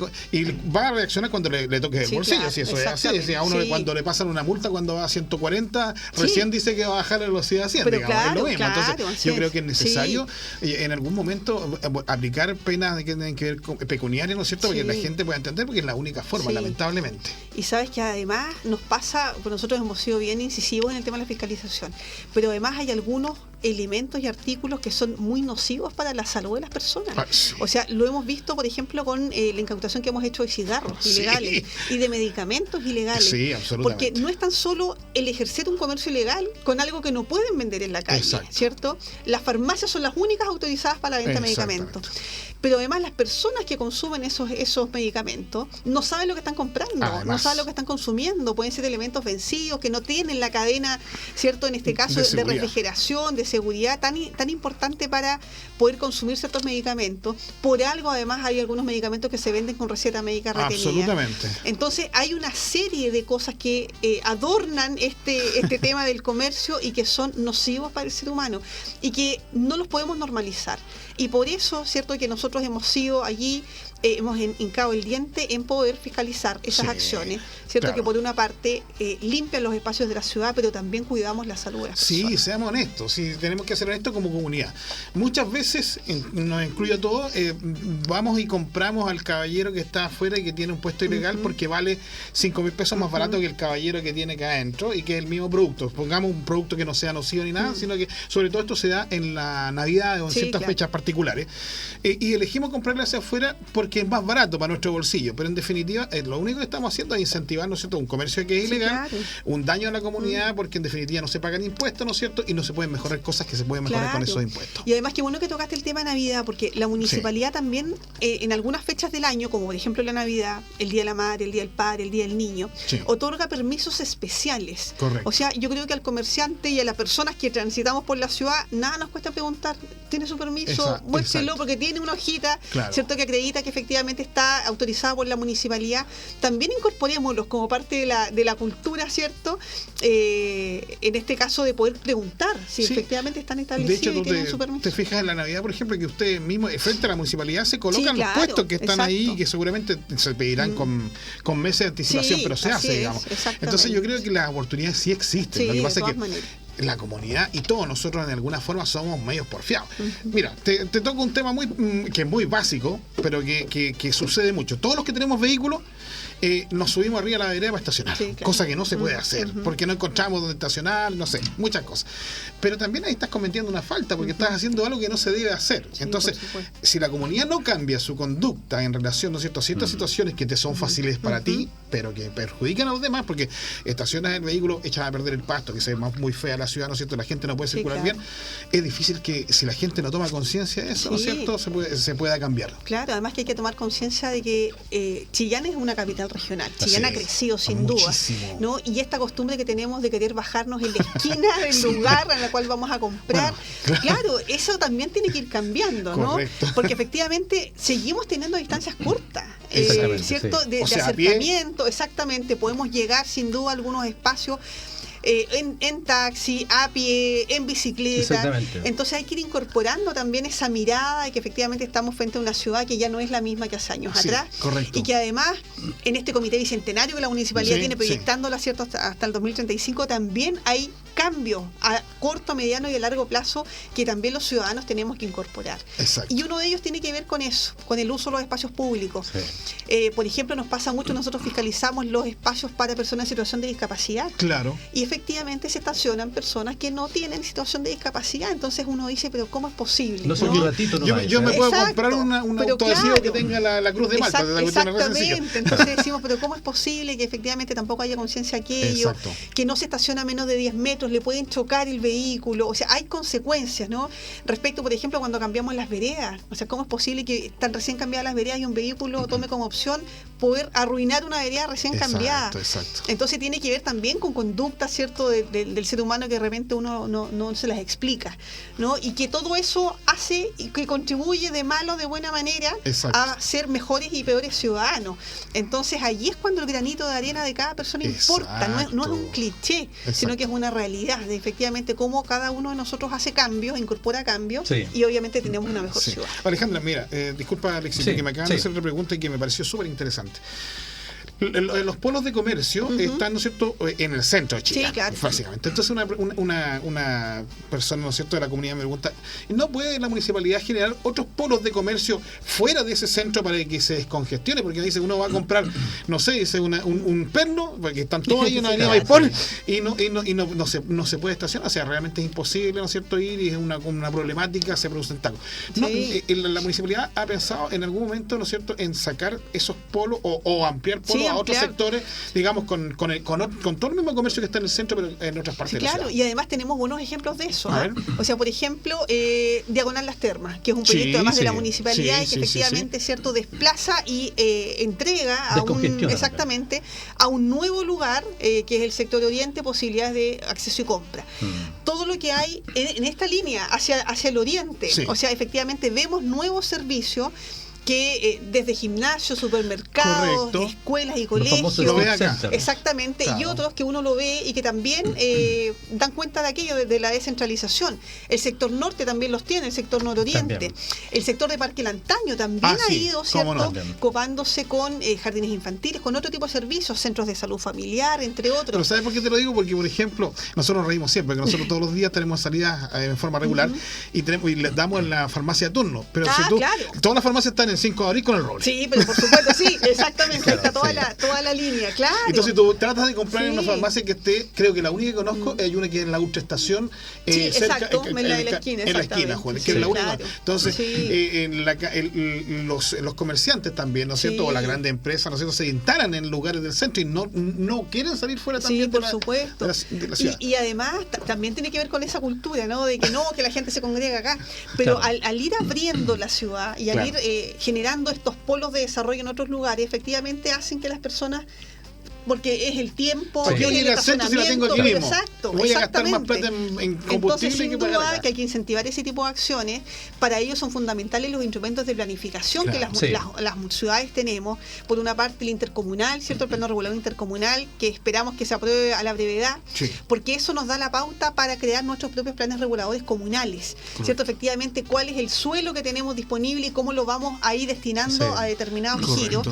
va a reaccionar cuando le toque el Sí, bolsillo, claro, si eso es así. exactamente, A uno sí. cuando le pasan una multa cuando va a 140, Sí. recién dice que va a bajar la velocidad a 100, Pero digamos, es claro, lo mismo. claro, Entonces, así yo creo es. que es necesario en algún momento aplicar penas que tienen que ver con pecuniarias, ¿no es cierto?, para que la Sí. gente pueda entender, porque es la única forma, Sí. lamentablemente. Y sabes que además nos pasa, pues nosotros hemos sido bien incisivos en el tema de la fiscalización, pero además hay algunos elementos y artículos que son muy nocivos para la salud de las personas. Sí. O sea, lo hemos visto, por ejemplo, con la incautación que hemos hecho de cigarros Sí. ilegales y de medicamentos ilegales. Sí, absolutamente. Porque no es tan solo el ejercer un comercio ilegal con algo que no pueden vender en la calle, Exacto. ¿cierto? Las farmacias son las únicas autorizadas para la venta de Exactamente. medicamentos. Pero además las personas que consumen esos medicamentos no saben lo que están comprando, no Además. saben lo que están consumiendo. Pueden ser elementos vencidos que no tienen la cadena, ¿cierto?, en este caso De de seguridad. refrigeración, de seguridad, tan importante para poder consumir ciertos medicamentos. Por algo, además, hay algunos medicamentos que se venden con receta médica retenida. Absolutamente. Entonces hay una serie de cosas que adornan este tema del comercio y que son nocivos para el ser humano y que no los podemos normalizar. Y por eso, ¿cierto?, que nosotros hemos sido allí, hemos hincado el diente en poder fiscalizar esas Sí, acciones, ¿cierto?, claro. que por una parte limpian los espacios de la ciudad, pero también cuidamos la salud de las personas. Sí, seamos honestos, sí, tenemos que ser honestos como comunidad. Muchas veces, nos incluyo a todos, vamos y compramos al caballero que está afuera y que tiene un puesto ilegal porque vale 5.000 pesos más barato que el caballero que tiene acá adentro y que es el mismo producto. Pongamos un producto que no sea nocivo ni nada, sino que sobre todo esto se da en la Navidad o en Sí, ciertas claro. fechas particulares. Y elegimos comprarle hacia afuera porque es más barato para nuestro bolsillo, pero en definitiva lo único que estamos haciendo es incentivar, ¿no es cierto?, un comercio que es Sí, ilegal, claro. un daño a la comunidad, porque en definitiva no se pagan impuestos, ¿no es cierto?, y no se pueden mejorar cosas que se pueden mejorar con Claro. esos impuestos. Y además, qué bueno que tocaste el tema de Navidad, porque la municipalidad también, en algunas fechas del año, como por ejemplo la Navidad, el Día de la Madre, el Día del Padre, el Día del Niño, Sí. otorga permisos especiales. Correcto. O sea, yo creo que al comerciante y a las personas que transitamos por la ciudad, nada nos cuesta preguntar, ¿tiene su permiso? Muéstrelo, exacto. porque tiene una hojita, Claro. ¿cierto?, que acredita que efectivamente está autorizada por la municipalidad. También incorporémoslos como parte de la cultura, ¿cierto?, en este caso de poder preguntar si Sí. efectivamente están De establecidos hecho, y tú tienen su permiso. te fijas en la Navidad, por ejemplo, que ustedes mismos, frente a la municipalidad, se colocan Sí, los claro, puestos que están ahí exacto. y que seguramente se pedirán con meses de anticipación, Sí, pero se así hace, es, digamos. exactamente. Entonces yo creo que las oportunidades sí existen. Sí, Lo que de pasa es todas que maneras. la comunidad y todos nosotros de alguna forma somos medios porfiados. Mira, te toco un tema que es muy básico, pero que sucede mucho. Todos los que tenemos vehículos, nos subimos arriba a la vereda para estacionar, Sí, claro. cosa que no se puede hacer, porque no encontramos donde estacionar, no sé, muchas cosas. Pero también ahí estás cometiendo una falta, porque estás haciendo algo que no se debe hacer. Sí, Entonces, por supuesto. si la comunidad no cambia su conducta en relación, ¿no es cierto?, a ciertas situaciones que te son fáciles para ti, pero que perjudican a los demás, porque estacionas el vehículo, echas a perder el pasto, que se ve muy fea la ciudad, ¿no es cierto?, la gente no puede Sí, circular claro. bien. Es difícil que, si la gente no toma conciencia de eso, ¿no es Sí. cierto?, se pueda cambiar. Claro, además que hay que tomar conciencia de que Chillán es una capital regional. Chillán ha es. crecido sin duda, Muchísimo. ¿no? Y esta costumbre que tenemos de querer bajarnos en la esquina del lugar en la cual vamos a comprar, Bueno, claro, eso también tiene que ir cambiando, ¿no? Correcto. Porque efectivamente seguimos teniendo distancias cortas, Exactamente, ¿cierto? sí. De O sea, a pie. acercamiento, exactamente. Podemos llegar sin duda a algunos espacios. En taxi, a pie, en bicicleta. Exactamente. Entonces hay que ir incorporando también esa mirada de que efectivamente estamos frente a una ciudad que ya no es la misma que hace años Sí, atrás. correcto. Y que además en este comité bicentenario que la municipalidad Sí, tiene proyectándolo ¿cierto? hasta el 2035, también hay cambios a corto, mediano y a largo plazo que también los ciudadanos tenemos que incorporar. Exacto. Y uno de ellos tiene que ver con eso, con el uso de los espacios públicos. Sí. Por ejemplo, nos pasa mucho, nosotros fiscalizamos los espacios para personas en situación de discapacidad. Claro. Y efectivamente se estacionan personas que no tienen situación de discapacidad. Entonces uno dice, pero ¿cómo es posible? No sé, un ratito no Yo me puedo Exacto, comprar un pero autoadhesivo claro. que tenga la cruz de Malta. esa cuestión es re sencilla. Exactamente. Entonces decimos, pero ¿cómo es posible que efectivamente tampoco haya conciencia de aquello? Exacto. Que no se estaciona a menos de 10 metros, le pueden chocar el vehículo. O sea, hay consecuencias, ¿no? Respecto, por ejemplo, cuando cambiamos las veredas. O sea, ¿cómo es posible que están recién cambiadas las veredas y un vehículo tome como opción poder arruinar una vereda recién cambiada? Exacto. Entonces tiene que ver también con conducta, ¿cierto?, del ser humano que de repente uno no se las explica, ¿no? Y que todo eso hace y que contribuye de malo de buena manera Exacto. a ser mejores y peores ciudadanos. Entonces allí es cuando el granito de arena de cada persona importa, no es un cliché, sino Exacto. que es una realidad de efectivamente cómo cada uno de nosotros hace cambios, incorpora cambios Sí. y obviamente tenemos una mejor Sí. ciudad. Alejandra, mira, disculpa Alexis, Sí, porque me acaban sí. de hacer otra pregunta y que me pareció súper interesante. Los polos de comercio están, ¿no es cierto?, en el centro de Chile, Sí, claro. básicamente. Entonces una persona, ¿no es cierto?, de la comunidad me pregunta, ¿no puede la municipalidad generar otros polos de comercio fuera de ese centro para que se descongestione? Porque dice, uno va a comprar, no sé, dice un perno, porque están todos ahí en la avenida Maipol, y no se puede estacionar. O sea, realmente es imposible, ¿no es cierto?, ir, y es una problemática, se producen tacos. No, Sí. la municipalidad ha pensado en algún momento, ¿no es cierto?, en sacar esos polos o ampliar polos Sí, a otros ampliar. sectores, digamos, con todo el mismo comercio que está en el centro, pero en otras partes Sí, de la claro, ciudad. y además tenemos buenos ejemplos de eso. A ver. O sea, por ejemplo, Diagonal Las Termas, que es un Sí, proyecto además de la sí, municipalidad sí, y que sí, efectivamente, ¿cierto?, desplaza y entrega a un, Descongestiona exactamente, a un nuevo lugar, que es el sector oriente, posibilidades de acceso y compra. Todo lo que hay en esta línea hacia el oriente, Sí. o sea, efectivamente vemos nuevos servicios que desde gimnasios, supermercados, Correcto. escuelas y Los colegios. famosos Lo ve food acá. center. Exactamente, y Claro. otros que uno lo ve y que también dan cuenta de aquello, de la descentralización. El sector norte también los tiene, el sector nororiente. También. El sector de Parque Lantaño también Ah, ha sí, ido, cómo no. ¿cierto?, copándose con jardines infantiles, con otro tipo de servicios, centros de salud familiar, entre Pero otros. ¿sabes por qué te lo digo? Porque, por ejemplo, nosotros nos reímos siempre, que nosotros todos los días tenemos salidas en forma regular y les damos en la farmacia de turno. Pero Ah, si tú, claro. todas las farmacias están en 5 de abril con el roble. Sí, pero por supuesto, sí, exactamente, Claro, ahí está toda, sí. toda la línea, claro. Entonces tú tratas de comprar en una Sí. farmacia que esté, creo que la única que conozco hay una que es en la Ultraestación, Sí, exacto, en la de la esquina, en la esquina, exactamente. Juan, que Sí, es la única. claro. Entonces, Sí. los comerciantes también, ¿no es cierto? Sí. O las grandes empresas, ¿no es cierto?, se instalan en lugares del centro y no quieren salir fuera Sí, también por supuesto. de la ciudad. Y además también tiene que ver con esa cultura, ¿no? De que no, que la gente se congrega acá. Pero Claro. al ir abriendo la ciudad y al Claro. ir generando estos polos de desarrollo en otros lugares, efectivamente hacen que las personas, porque es el tiempo, ¿Por qué es voy a el ir al centro si la tengo aquí estacionamiento, mismo? exacto, Voy a gastar más exactamente. plata en Entonces, combustible sin que pagar duda acá. que hay que incentivar ese tipo de acciones. Para ello son fundamentales los instrumentos de planificación Claro, que sí. las ciudades tenemos. Por una parte, el intercomunal, ¿cierto? El plano regulador intercomunal, que esperamos que se apruebe a la brevedad, Sí. porque eso nos da la pauta para crear nuestros propios planes reguladores comunales, ¿cierto? Efectivamente, cuál es el suelo que tenemos disponible y cómo lo vamos a ir destinando Sí. a determinados Correcto. giros.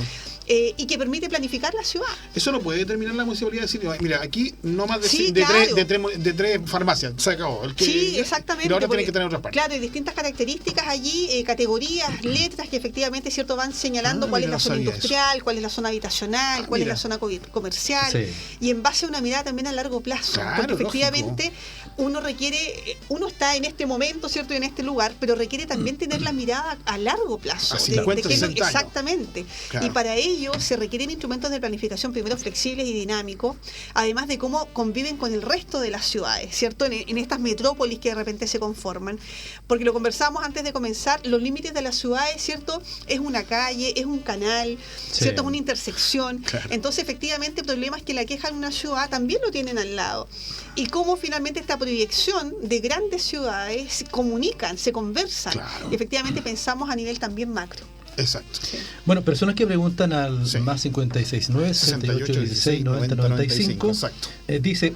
y que permite planificar la ciudad. Eso lo puede determinar la municipalidad, decir, mira, aquí no más de, Sí, de, claro. de tres farmacias, se acabó. Sí, exactamente. Y ahora porque, tienen que tener otras partes. claro, hay distintas características allí, categorías, letras que efectivamente, cierto, van señalando cuál es mira, la no zona sabía industrial, cuál es la zona habitacional, cuál es mira. la zona comercial, Sí. y en base a una mirada también a largo plazo. Claro, porque efectivamente uno está en este momento, cierto, y en este lugar, pero requiere también tener la mirada a largo plazo. A 50, qué es lo- 60 años. exactamente. Claro. Y para ello se requieren instrumentos de planificación primero flexibles y dinámicos, además de cómo conviven con el resto de las ciudades, ¿cierto? En estas metrópolis que de repente se conforman. Porque lo conversamos antes de comenzar, los límites de las ciudades, ¿cierto? Es una calle, es un canal, Sí. ¿cierto? Es una intersección. Claro. Entonces, efectivamente, problemas que la quejan en una ciudad también lo tienen al lado. Y cómo finalmente esta proyección de grandes ciudades se comunican, se conversan. Claro. Y efectivamente pensamos a nivel también macro. Exacto. Bueno, personas que preguntan al Sí. más 569 68 16 90 95. Exacto. Dice,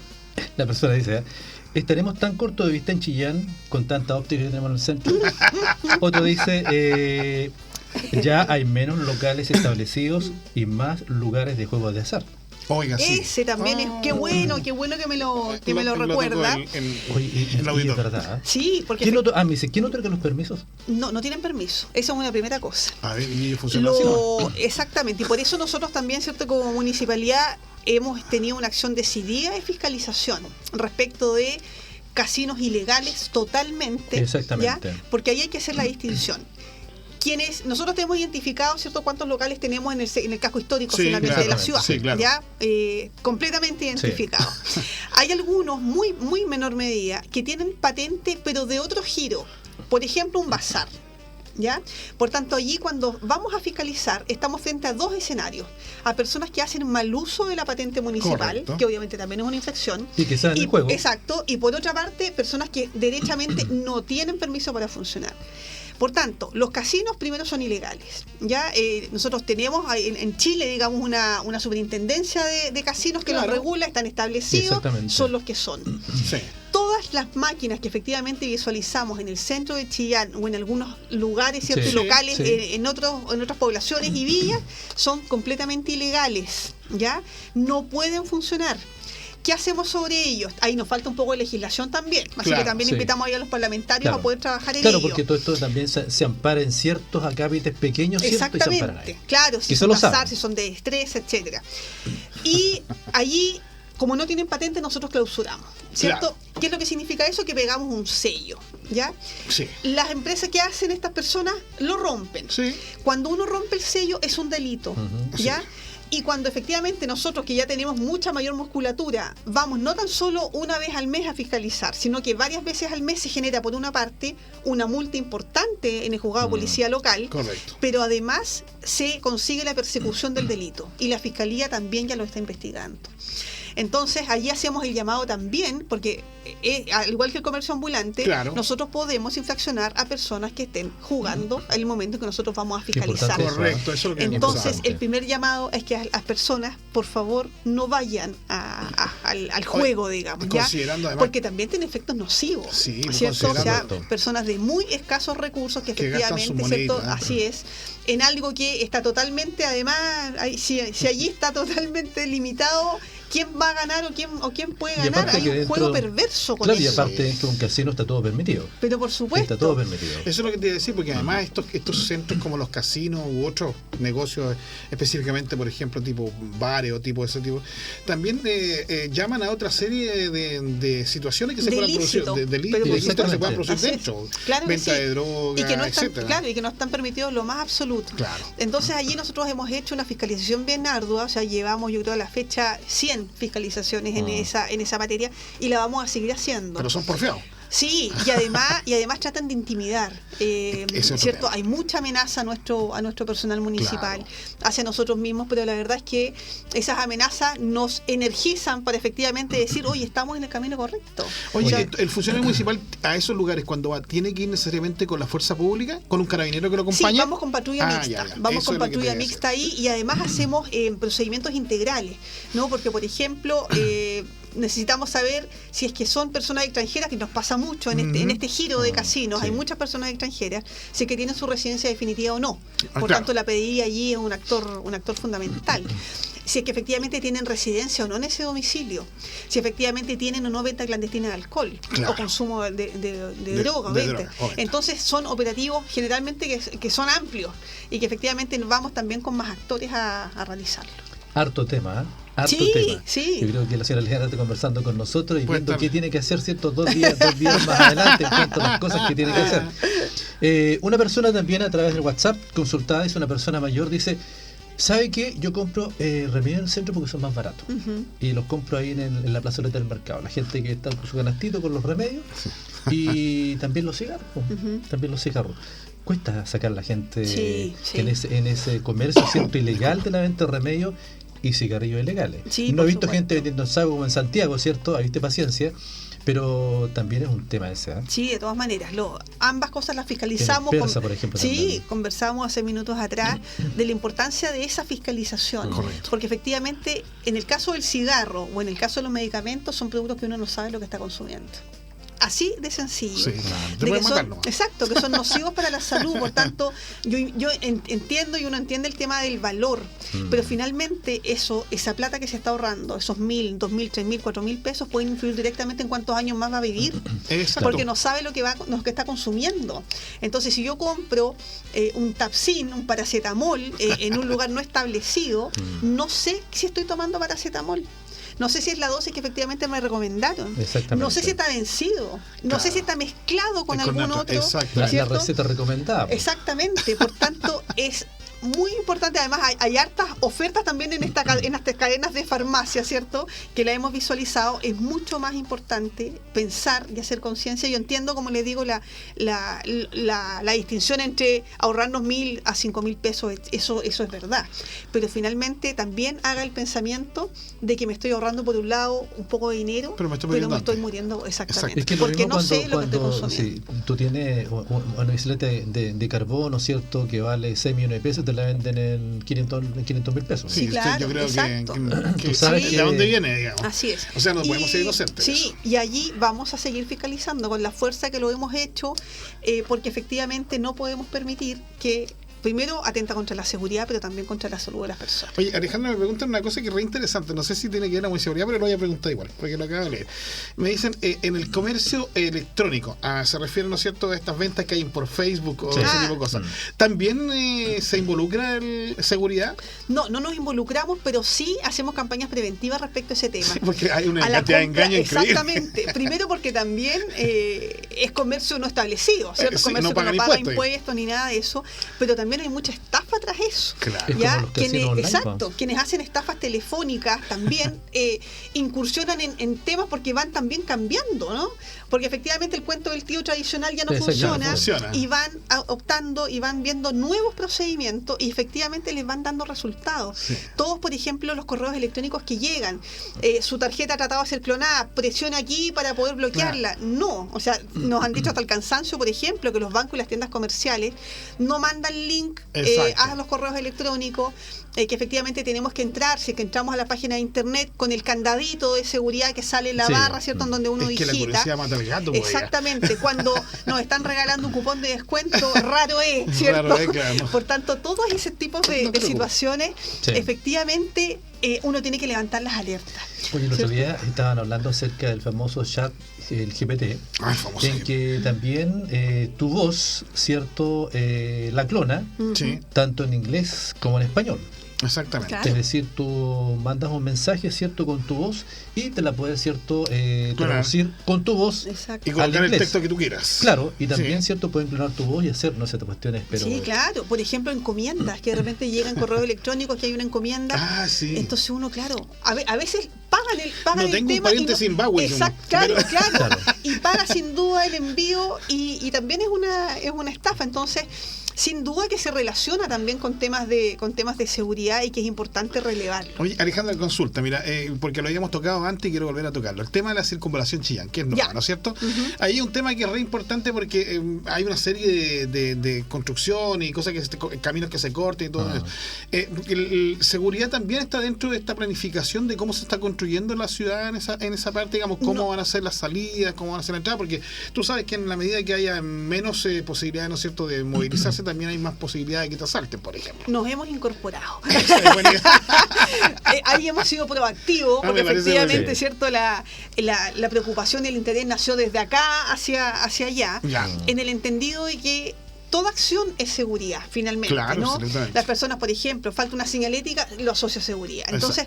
la persona dice, ¿estaremos tan cortos de vista en Chillán con tanta óptica que tenemos en el centro? Otro dice, ya hay menos locales establecidos y más lugares de juegos de azar. Oiga, sí. Ese también es, qué bueno que me lo recuerda. Oye, y el es auditor. verdad. Sí, porque ¿Quién me dice, ¿quién otorga los permisos? no tienen permiso. Esa es una primera cosa. A ver, y funciona así. Exactamente, y por eso nosotros también, ¿cierto?, como municipalidad hemos tenido una acción decidida de fiscalización respecto de casinos ilegales totalmente. Exactamente. ¿ya? Porque ahí hay que hacer la distinción. Nosotros tenemos identificado, ¿cierto?, cuántos locales tenemos en el casco histórico Sí, finalmente de la claro, ciudad, sí, claro. ya completamente identificados. Hay algunos muy menor medida que tienen patente pero de otro giro, por ejemplo un bazar. ¿Ya? Por tanto, allí cuando vamos a fiscalizar estamos frente a dos escenarios: a personas que hacen mal uso de la patente municipal, Correcto. que obviamente también es una infracción, Y que están en el juego. exacto, y por otra parte personas que derechamente no tienen permiso para funcionar. Por tanto, los casinos primero son ilegales. Ya nosotros tenemos en Chile, digamos, una superintendencia de casinos que Claro. los regula, están establecidos, Exactamente. son los que son. Sí. Todas las máquinas que efectivamente visualizamos en el centro de Chillán o en algunos lugares, ciertos Sí, locales, sí. en otras poblaciones y villas, son completamente ilegales, ¿ya? No pueden funcionar. ¿Qué hacemos sobre ellos? Ahí nos falta un poco de legislación también, así Claro, que también sí. invitamos ahí a los parlamentarios Claro. a poder trabajar en Claro, ello. porque todo esto también se ampara en ciertos acápites pequeños, ¿cierto? Y se amparan Exactamente, ahí. claro, Y si eso son lo de azar, saben. si son de estrés, etcétera. Y allí, como no tienen patente, nosotros clausuramos, ¿cierto? Claro. ¿Qué es lo que significa eso? Que pegamos un sello, ¿ya? Sí. Las empresas que hacen estas personas lo rompen. Sí. Cuando uno rompe el sello es un delito, Ujú. ¿ya? Y cuando efectivamente nosotros, que ya tenemos mucha mayor musculatura, vamos no tan solo una vez al mes a fiscalizar, sino que varias veces al mes se genera, por una parte, una multa importante en el juzgado de policía local, Correcto. pero además se consigue la persecución del delito y la fiscalía también ya lo está investigando. Entonces allí hacemos el llamado también, porque al igual que el comercio ambulante, Claro. nosotros podemos infraccionar a personas que estén jugando en el momento en que nosotros vamos a Qué fiscalizar. importante eso, Correcto, eso es lo que Entonces, empezamos. el primer llamado es que las personas, por favor, no vayan al juego, digamos, ¿ya? Considerando además- Porque también tiene efectos nocivos, Sí, ¿cierto? O sea, considerando- personas de muy escasos recursos que Que gastan su efectivamente, ¿cierto? monedita, Así es, en algo que está totalmente, además, si allí está totalmente limitado, ¿quién va a ganar o quién puede Y ganar? aparte Hay que un dentro- juego perverso con Claro, y eso. aparte dentro de un casino está todo permitido. Pero por supuesto. Está todo permitido. Eso es lo que te iba a decir, porque además estos centros como los casinos u otros negocios, específicamente, por ejemplo, tipo bares o tipo ese tipo, también llaman a otra serie de situaciones que se De puedan producir, ilícito, de pero delitos por que se puedan supuesto. producir Así es. dentro. Claro que Venta sí. de droga, y que no están, etcétera. claro, y que no están permitidos en lo más absoluto. Claro. Entonces allí nosotros hemos hecho una fiscalización bien ardua, o sea, llevamos yo creo a la fecha 100 fiscalizaciones en esa materia y la vamos a seguir haciendo. Pero son porfiados. Sí, y además tratan de intimidar. Ese es otro ¿Cierto? tema. Hay mucha amenaza a nuestro personal municipal, hacia nosotros mismos, pero la verdad es que esas amenazas nos energizan para efectivamente decir, oye, estamos en el camino correcto. Oye, O sea, ¿el funcionario municipal a esos lugares cuando va, tiene que ir necesariamente con la fuerza pública, con un carabinero que lo acompañe? sí, vamos con patrulla Ah, mixta. ya. Vamos Eso con es lo que patrulla te iba a mixta ahí y además hacemos procedimientos integrales, ¿no? Porque, por ejemplo, necesitamos saber si es que son personas extranjeras, que nos pasa mucho en este giro de casinos, Sí. hay muchas personas extranjeras, si es que tienen su residencia definitiva o no. Por Claro. tanto, la PDI allí es un actor fundamental. Si es que efectivamente tienen residencia o no en ese domicilio, si efectivamente tienen o no venta clandestina de alcohol, Claro. o consumo de droga, de venta. droga, obviamente. Entonces son operativos generalmente que son amplios y que efectivamente vamos también con más actores a realizarlo. Harto tema, ¿eh? Harto Sí, tema. sí. Yo creo que la señora Alejandra está conversando con nosotros y Puede viendo estar. qué tiene que hacer, ¿cierto? Dos días más adelante en cuanto a las cosas que tiene que hacer. Una persona también a través del WhatsApp consultada, es una persona mayor, dice, ¿sabe qué? Yo compro remedios en el centro porque son más baratos. Ujú. Y los compro ahí en la plazoleta del mercado. La gente que está con su canastito con los remedios y también los cigarros. Ujú. También los cigarros. Cuesta sacar a la gente Sí, sí. en ese comercio, ¿cierto? Ilegal de la venta de remedios y cigarrillos ilegales. Sí, No por he visto supuesto. gente vendiendo en Sago como en Santiago, ¿cierto? Ahí paciencia, pero también es un tema ese, ¿eh? Sí, de todas maneras. Ambas cosas las fiscalizamos. En Persa, por ejemplo, sí, también. conversamos hace minutos atrás de la importancia de esa fiscalización. Correcto. Porque efectivamente, en el caso del cigarro o en el caso de los medicamentos, son productos que uno no sabe lo que está consumiendo. Así de sencillo. Sí, claro. te De pueden que matar son, nomás. exacto, que son nocivos para la salud. Por tanto, yo entiendo y uno entiende el tema del valor, pero finalmente esa plata que se está ahorrando, esos 1.000, 2.000, 3.000, 4.000 pesos, pueden influir directamente en cuántos años más va a vivir. Exacto. Porque no sabe lo que está consumiendo. Entonces, si yo compro un Tapsin, un paracetamol en un lugar no establecido, no sé si estoy tomando paracetamol. No sé si es la dosis que efectivamente me recomendaron. Exactamente. No sé si está vencido. No Claro. sé si está mezclado con Es con algún otra, otro. exacto. La ¿cierto? receta recomendada. pues. Exactamente. Por tanto, es muy importante. Además, hay hartas ofertas también en estas cadenas de farmacia, ¿cierto? Que la hemos visualizado. Es mucho más importante pensar y hacer conciencia. Yo entiendo, como les digo, la distinción entre ahorrarnos 1.000 a 5.000 pesos. Eso es verdad. Pero finalmente también haga el pensamiento de que me estoy ahorrando por un lado un poco de dinero, Pero me estoy muriendo estoy antes. muriendo exactamente. Es que lo porque mismo no sé lo que estoy consumiendo. si tú tienes una bicicleta de carbono, ¿cierto? Que vale 6 millones de pesos, te la venden en 500.000 pesos. Sí, claro, yo creo exacto. que Tú sabes ¿de que- dónde viene, digamos? Así es. O sea, no Y- podemos ser inocentes. de Sí, eso. y allí vamos a seguir fiscalizando con la fuerza que lo hemos hecho, porque efectivamente no podemos permitir que, primero, atenta contra la seguridad, pero también contra la salud de las personas. Oye, Alejandra, me preguntan una cosa que es re interesante. No sé si tiene que ver con seguridad, pero lo voy a preguntar igual, porque lo acabo de leer. Me dicen, en el comercio electrónico, se refiere, ¿no es cierto?, a estas ventas que hay por Facebook o Sí. ese tipo de cosas. ¿También se involucra seguridad? No nos involucramos, pero sí hacemos campañas preventivas respecto a ese tema. Sí, porque hay una A la cantidad de compra, engaños increíble. exactamente. Primero porque también es comercio no establecido, ¿cierto? Sí, Comercio no que pagan no paga impuestos. impuestos ni nada de eso, pero también hay mucha estafa tras eso. Claro. Es Ya, como los casinos online, exacto, pues. quienes hacen estafas telefónicas también incursionan en temas porque van también cambiando, ¿no? Porque efectivamente el cuento del tío tradicional ya no Exacto, ya no funciona, funciona. y van optando y van viendo nuevos procedimientos y efectivamente les van dando resultados. Sí. Todos, por ejemplo, los correos electrónicos que llegan, su tarjeta ha tratado de ser clonada, presiona aquí para poder bloquearla. No, o sea, nos han dicho hasta el cansancio, por ejemplo, que los bancos y las tiendas comerciales no mandan link Exacto. a los correos electrónicos, que efectivamente tenemos que entrar, si es que entramos a la página de internet con el candadito de seguridad que sale en la Sí. barra, ¿cierto? En donde uno Es que la digita. curiosidad mata al gato, pues, Exactamente, cuando nos están regalando un cupón de descuento, raro es, ¿cierto? Raro es, claro. Por tanto, todos ese tipo No te de preocupes. situaciones, Sí. efectivamente, uno tiene que levantar las alertas. Oye, el otro ¿cierto? día estaban hablando acerca del famoso chat, el GPT, Ah, famoso. en que también tu voz, ¿cierto? La clona, Sí, tanto en inglés como en español. exactamente. Claro. Es decir, tú mandas un mensaje, ¿cierto? Con tu voz y te la puedes, ¿cierto? Traducir con tu voz. Exacto. Y colocar el inglés. texto que tú quieras. Claro, y también, Sí. ¿cierto? Pueden clonar tu voz y hacer, no sé, cuestiones, pero... Sí, claro. Por ejemplo, encomiendas, que de repente llegan correos electrónicos, que hay una encomienda. Ah, sí. Entonces uno, claro, a veces pagan No el tengo un tema pariente y no, Zimbabue, exacto, pero- claro, y paga sin duda el envío y también es una estafa. Entonces, sin duda que se relaciona también con temas de seguridad y que es importante relevarlo. Oye, Alejandra, consulta, mira, porque lo habíamos tocado antes y quiero volver a tocarlo. El tema de la circunvalación Chillán, que es nueva, ¿no es cierto? Ahí hay un tema que es re importante porque hay una serie de construcción y cosas caminos que se corten y todo eso. Seguridad también está dentro de esta planificación de cómo se está construyendo la ciudad en esa parte, digamos, cómo van a ser las salidas, cómo van a ser las entradas, porque tú sabes que en la medida que haya menos posibilidades, ¿no es cierto?, de movilizarse, también hay más posibilidades de que te asalten, por ejemplo. Nos hemos incorporado. Ahí hemos sido proactivos, porque efectivamente, ¿cierto?, la preocupación y el interés nació desde acá hacia allá, en el entendido de que toda acción es seguridad, finalmente, claro, ¿no? Las personas, por ejemplo, falta una señalética, lo asocio a seguridad. Entonces,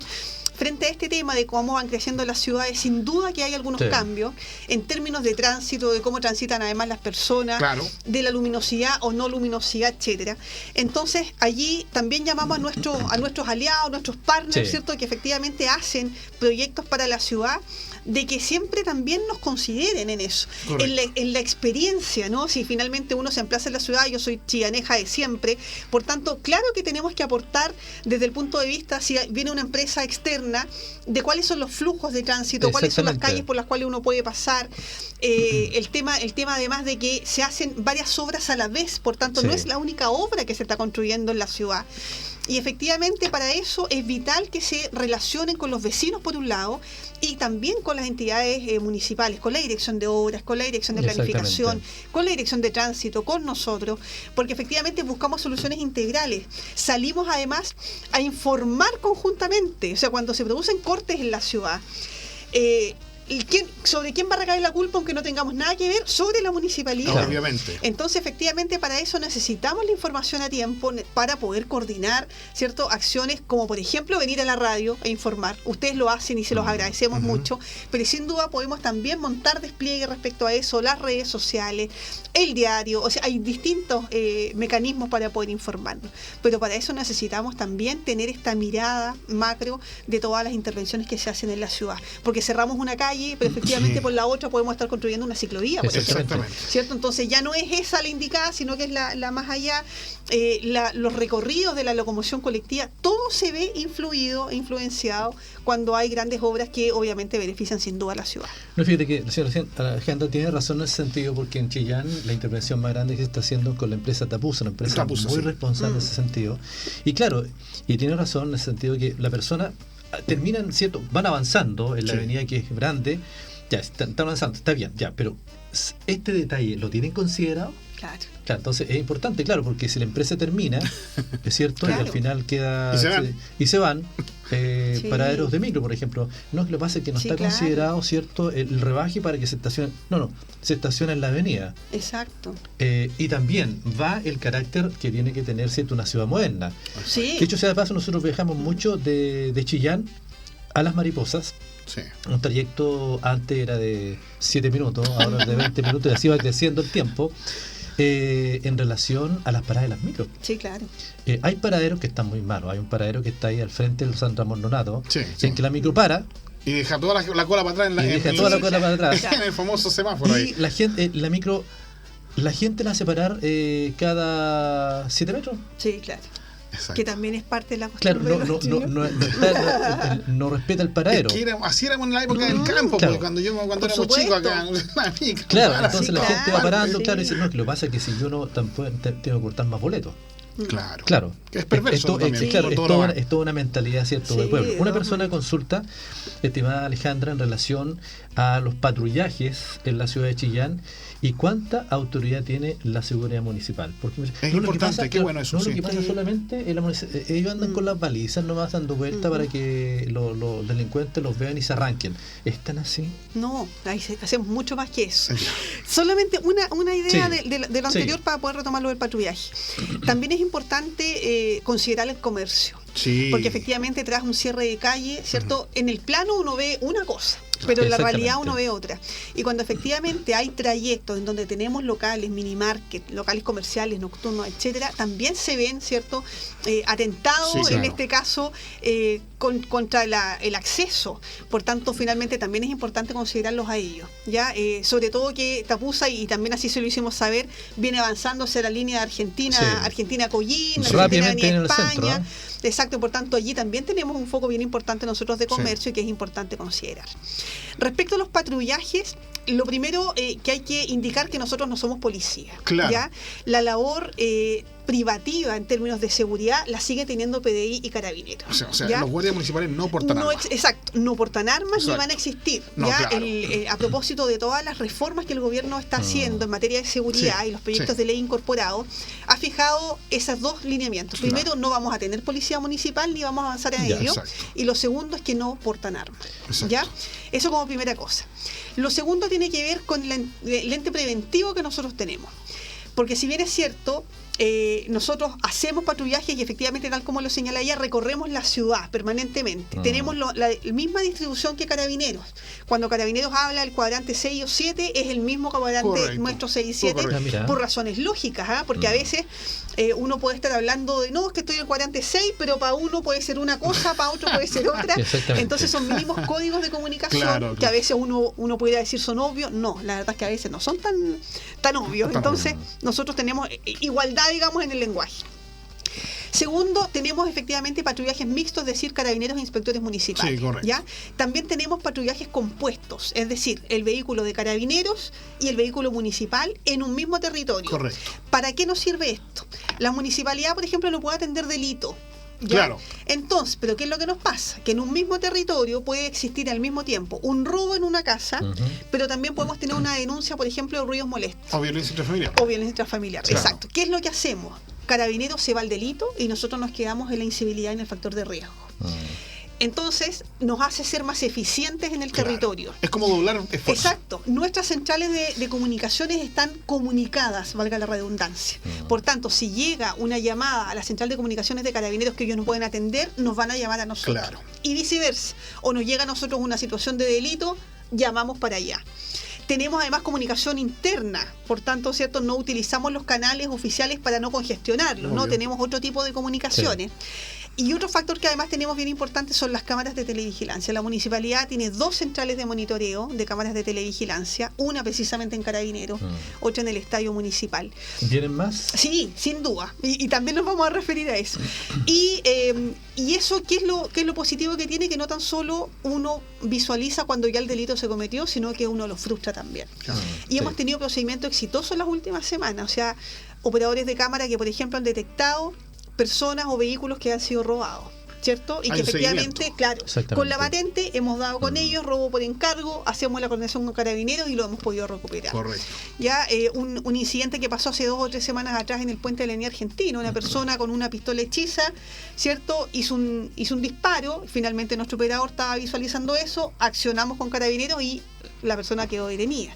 frente a este tema de cómo van creciendo las ciudades, sin duda que hay algunos cambios en términos de tránsito, de cómo transitan además las personas, de la luminosidad o no luminosidad, etcétera. Entonces, allí también llamamos a nuestros aliados, nuestros partners, ¿cierto?, que efectivamente hacen proyectos para la ciudad, de que siempre también nos consideren en eso, en la experiencia, ¿no? Si finalmente uno se emplaza en la ciudad, yo soy chillaneja de siempre, por tanto, claro que tenemos que aportar desde el punto de vista, si viene una empresa externa, de cuáles son los flujos de tránsito, cuáles son las calles por las cuales uno puede pasar, el tema además de que se hacen varias obras a la vez, por tanto, no es la única obra que se está construyendo en la ciudad. Y efectivamente para eso es vital que se relacionen con los vecinos por un lado y también con las entidades municipales, con la dirección de obras, con la dirección de planificación, con la dirección de tránsito, con nosotros, porque efectivamente buscamos soluciones integrales. Salimos además a informar conjuntamente, o sea, cuando se producen cortes en la ciudad, ¿sobre quién va a recaer la culpa aunque no tengamos nada que ver? Sobre la municipalidad. Obviamente. Entonces, efectivamente, para eso necesitamos la información a tiempo para poder coordinar, ¿cierto?, acciones como, por ejemplo, venir a la radio e informar. Ustedes lo hacen y se los agradecemos mucho, pero sin duda podemos también montar despliegue respecto a eso, las redes sociales, el diario, o sea, hay distintos mecanismos para poder informarnos. Pero para eso necesitamos también tener esta mirada macro de todas las intervenciones que se hacen en la ciudad, porque cerramos una calle, pero efectivamente por la otra podemos estar construyendo una ciclovía, por ejemplo, ¿cierto? Entonces ya no es esa la indicada, sino que es la más allá. Los recorridos de la locomoción colectiva, todo se ve influenciado cuando hay grandes obras que obviamente benefician sin duda a la ciudad. No, fíjate que Alejandra tiene razón en ese sentido, porque en Chillán la intervención más grande que se está haciendo con la empresa Tapusa, una empresa muy responsable en ese sentido. Y claro, y tiene razón en el sentido que la persona terminan, ¿cierto?, van avanzando en la avenida que es grande, ya están avanzando, está bien, ya, pero este detalle ¿lo tienen considerado? Claro, entonces es importante, claro, porque si la empresa termina, es cierto, y al final queda y se van paraderos de micro, por ejemplo. No, lo que pasa es que no está considerado, cierto, el rebaje para que se estacione, se estaciona en la avenida. Exacto. Y también va el carácter que tiene que tener, cierto, una ciudad moderna. De hecho, sea de paso, nosotros viajamos mucho de Chillán a Las Mariposas. Un trayecto antes era de 7 minutos, ahora es de 20 minutos, y así va creciendo el tiempo. En relación a las paradas de las micros. Sí, claro. Hay paraderos que están muy malos. Hay un paradero que está ahí al frente del San Ramón Nonato, en que la micro para y deja toda la cola para atrás en el famoso semáforo ahí. La gente, la gente la hace parar cada 7 metros. Sí, claro. Exacto. Que también es parte de la costumbre. Claro, no respeta el paradero. Así éramos en la época del campo, cuando éramos chicos acá. Claro, entonces la gente va parando, y dice, no, que lo que pasa es que si yo no tampoco tengo que cortar más boletos. Claro. Que es perverso. Es toda una mentalidad, ¿cierto?, del pueblo. Una persona consulta, estimada Alejandra, en relación a los patrullajes en la ciudad de Chillán y cuánta autoridad tiene la seguridad municipal. Porque es importante, qué bueno eso. Lo que pasa solamente ellos andan con las balizas nomás dando vueltas para que los delincuentes los vean y se arranquen. ¿Están así? No, hacemos mucho más que eso. Solamente una idea de lo anterior para poder retomar lo del patrullaje. También es importante considerar el comercio. Porque efectivamente tras un cierre de calle, ¿cierto? En el plano uno ve una cosa, pero en la realidad uno ve otra. Y cuando efectivamente hay trayectos en donde tenemos locales, minimarket, locales comerciales, nocturnos, etcétera, también se ven, ¿cierto?, atentados, en este caso, contra el acceso. Por tanto, finalmente también es importante considerarlos a ellos, ¿ya? Sobre todo que Tapusa, y también así se lo hicimos saber, viene avanzando hacia la línea de Argentina, Sí. Argentina-Collín, Rápidamente en el Argentina-España. centro, ¿eh? Exacto, por tanto allí también tenemos un foco bien importante nosotros de comercio, y que es importante considerar. Respecto a los patrullajes, lo primero que hay que indicar que nosotros no somos policía. Claro. ¿Ya? La labor privativa en términos de seguridad la sigue teniendo PDI y Carabineros. O sea, ¿ya? los guardias municipales no portan No armas. exacto, no portan armas Exacto. ni van a existir. No, ¿ya? claro. A propósito de todas las reformas que el gobierno está haciendo en materia de seguridad, Sí, y los proyectos sí. de ley incorporados, ha fijado esos dos lineamientos. Claro. Primero, no vamos a tener policía municipal ni vamos a avanzar en Ya, ello. exacto. Y lo segundo es que no portan armas. Exacto. ¿Ya? Eso como primera cosa. Lo segundo tiene que ver con el ente preventivo que nosotros tenemos. Porque si bien es cierto, nosotros hacemos patrullajes y efectivamente, tal como lo señala ella, recorremos la ciudad permanentemente. Tenemos la misma distribución que Carabineros. Cuando Carabineros habla del cuadrante 6 o 7, es el mismo cuadrante Correcto. nuestro 6 y 7, Correcto. Mira. por razones lógicas, porque a veces uno puede estar hablando de, no, es que estoy en el cuadrante 6, pero para uno puede ser una cosa, para otro puede ser otra. Exactamente. Entonces son mínimos códigos de comunicación Claro, que a veces uno pudiera decir son obvios. No, la verdad es que a veces no son tan obvios. Tan Entonces nosotros tenemos igualdad, digamos, en el lenguaje. Segundo, tenemos efectivamente patrullajes mixtos, es decir, carabineros e inspectores municipales. Sí, correcto. ¿Ya? También tenemos patrullajes compuestos, es decir, el vehículo de carabineros y el vehículo municipal en un mismo territorio. Correcto. ¿Para qué nos sirve esto? La municipalidad, por ejemplo, no puede atender delito. ¿Ya? Claro. Entonces, ¿pero qué es lo que nos pasa? Que en un mismo territorio puede existir al mismo tiempo un robo en una casa, pero también podemos tener una denuncia, por ejemplo, de ruidos molestos O violencia intrafamiliar. o violencia intrafamiliar. Claro. Exacto. ¿Qué es lo que hacemos? Carabineros se va al delito y nosotros nos quedamos en la incivilidad y en el factor de riesgo. Entonces, nos hace ser más eficientes en el Claro. territorio. Es como doblar esfuerzos. Exacto. Nuestras centrales de comunicaciones están comunicadas, valga la redundancia. Por tanto, si llega una llamada a la central de comunicaciones de Carabineros que ellos no pueden atender, nos van a llamar a nosotros. Claro. Y viceversa. O nos llega a nosotros una situación de delito, llamamos para allá. Tenemos además comunicación interna, por tanto, ¿cierto? No utilizamos los canales oficiales para no congestionarlos, ¿no? Obvio. Tenemos otro tipo de comunicaciones. Y otro factor que además tenemos bien importante son las cámaras de televigilancia. La municipalidad tiene 2 centrales de monitoreo de cámaras de televigilancia, una precisamente en Carabineros, otra en el estadio municipal. ¿Vienen más? Sí, sin duda. Y también nos vamos a referir a eso. Y eso, ¿qué es lo positivo que tiene? Que no tan solo uno visualiza cuando ya el delito se cometió, sino que uno lo frustra también. Claro. Y Sí. hemos tenido procedimientos exitosos en las últimas semanas. O sea, operadores de cámara que, por ejemplo, han detectado personas o vehículos que han sido robados, ¿cierto? Y Hay que un efectivamente, seguimiento. claro, Exactamente. con la patente hemos dado con ellos, robo por encargo, hacemos la coordinación con Carabineros y lo hemos podido recuperar. Correcto. Ya un incidente que pasó hace 2 o 3 semanas atrás en el puente de la línea argentina, una persona con una pistola hechiza, ¿cierto? Hizo un disparo, finalmente nuestro operador estaba visualizando eso, accionamos con Carabineros y la persona quedó detenida.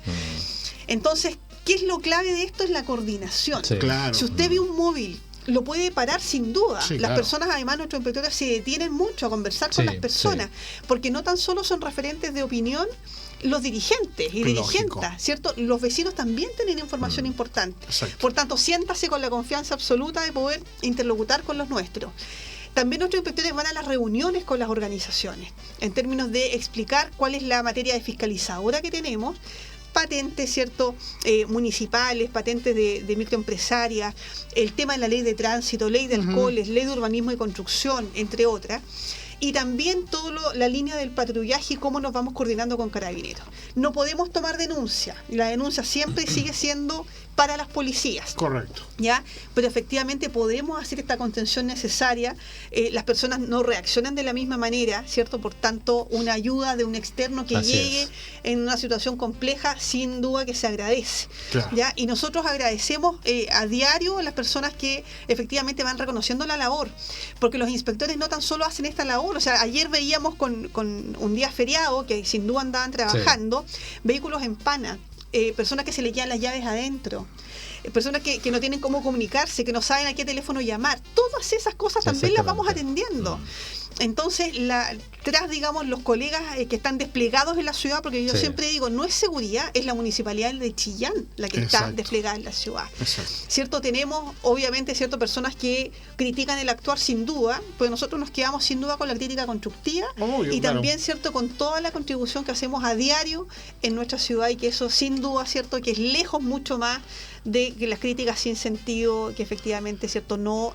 Entonces, ¿qué es lo clave de esto? Es la coordinación. Sí. Claro. Si usted ve un móvil, lo puede parar sin duda. Sí, Las claro. personas, además, nuestros inspectores se detienen mucho a conversar con Sí, las personas, porque no tan solo son referentes de opinión los dirigentes y Lógico. dirigentas, ¿cierto? Los vecinos también tienen información importante. Exacto. Por tanto, siéntase con la confianza absoluta de poder interlocutar con los nuestros. También nuestros inspectores van a las reuniones con las organizaciones, en términos de explicar cuál es la materia de fiscalizadora que tenemos, patentes, ¿cierto? Municipales, patentes de microempresarias, el tema de la ley de tránsito, ley de alcoholes, ley de urbanismo y construcción, entre otras. Y también toda la línea del patrullaje y cómo nos vamos coordinando con Carabineros. No podemos tomar denuncia. La denuncia siempre sigue siendo para las policías. Correcto. ¿Ya? Pero efectivamente podemos hacer esta contención necesaria. Las personas no reaccionan de la misma manera, ¿cierto? Por tanto, una ayuda de un externo que Así llegue es. en una situación compleja, sin duda que se agradece. Claro. ¿Ya? Y nosotros agradecemos a diario a las personas que efectivamente van reconociendo la labor, porque los inspectores no tan solo hacen esta labor, o sea, ayer veíamos con un día feriado, que sin duda andaban trabajando, vehículos en pana, personas que se le quedan las llaves adentro, personas que no tienen cómo comunicarse, que no saben a qué teléfono llamar. Todas esas cosas también las vamos Exactamente. atendiendo. Entonces, tras, digamos, los colegas que están desplegados en la ciudad, porque yo siempre digo, no es seguridad, es la municipalidad de Chillán la que está desplegada en la ciudad. ¿Cierto? Tenemos, obviamente, personas que critican el actuar sin duda, pues nosotros nos quedamos sin duda con la crítica constructiva y también, ¿cierto?, con toda la contribución que hacemos a diario en nuestra ciudad, y que eso sin duda, ¿cierto?, que es lejos mucho más de que las críticas sin sentido, que efectivamente, ¿cierto?, no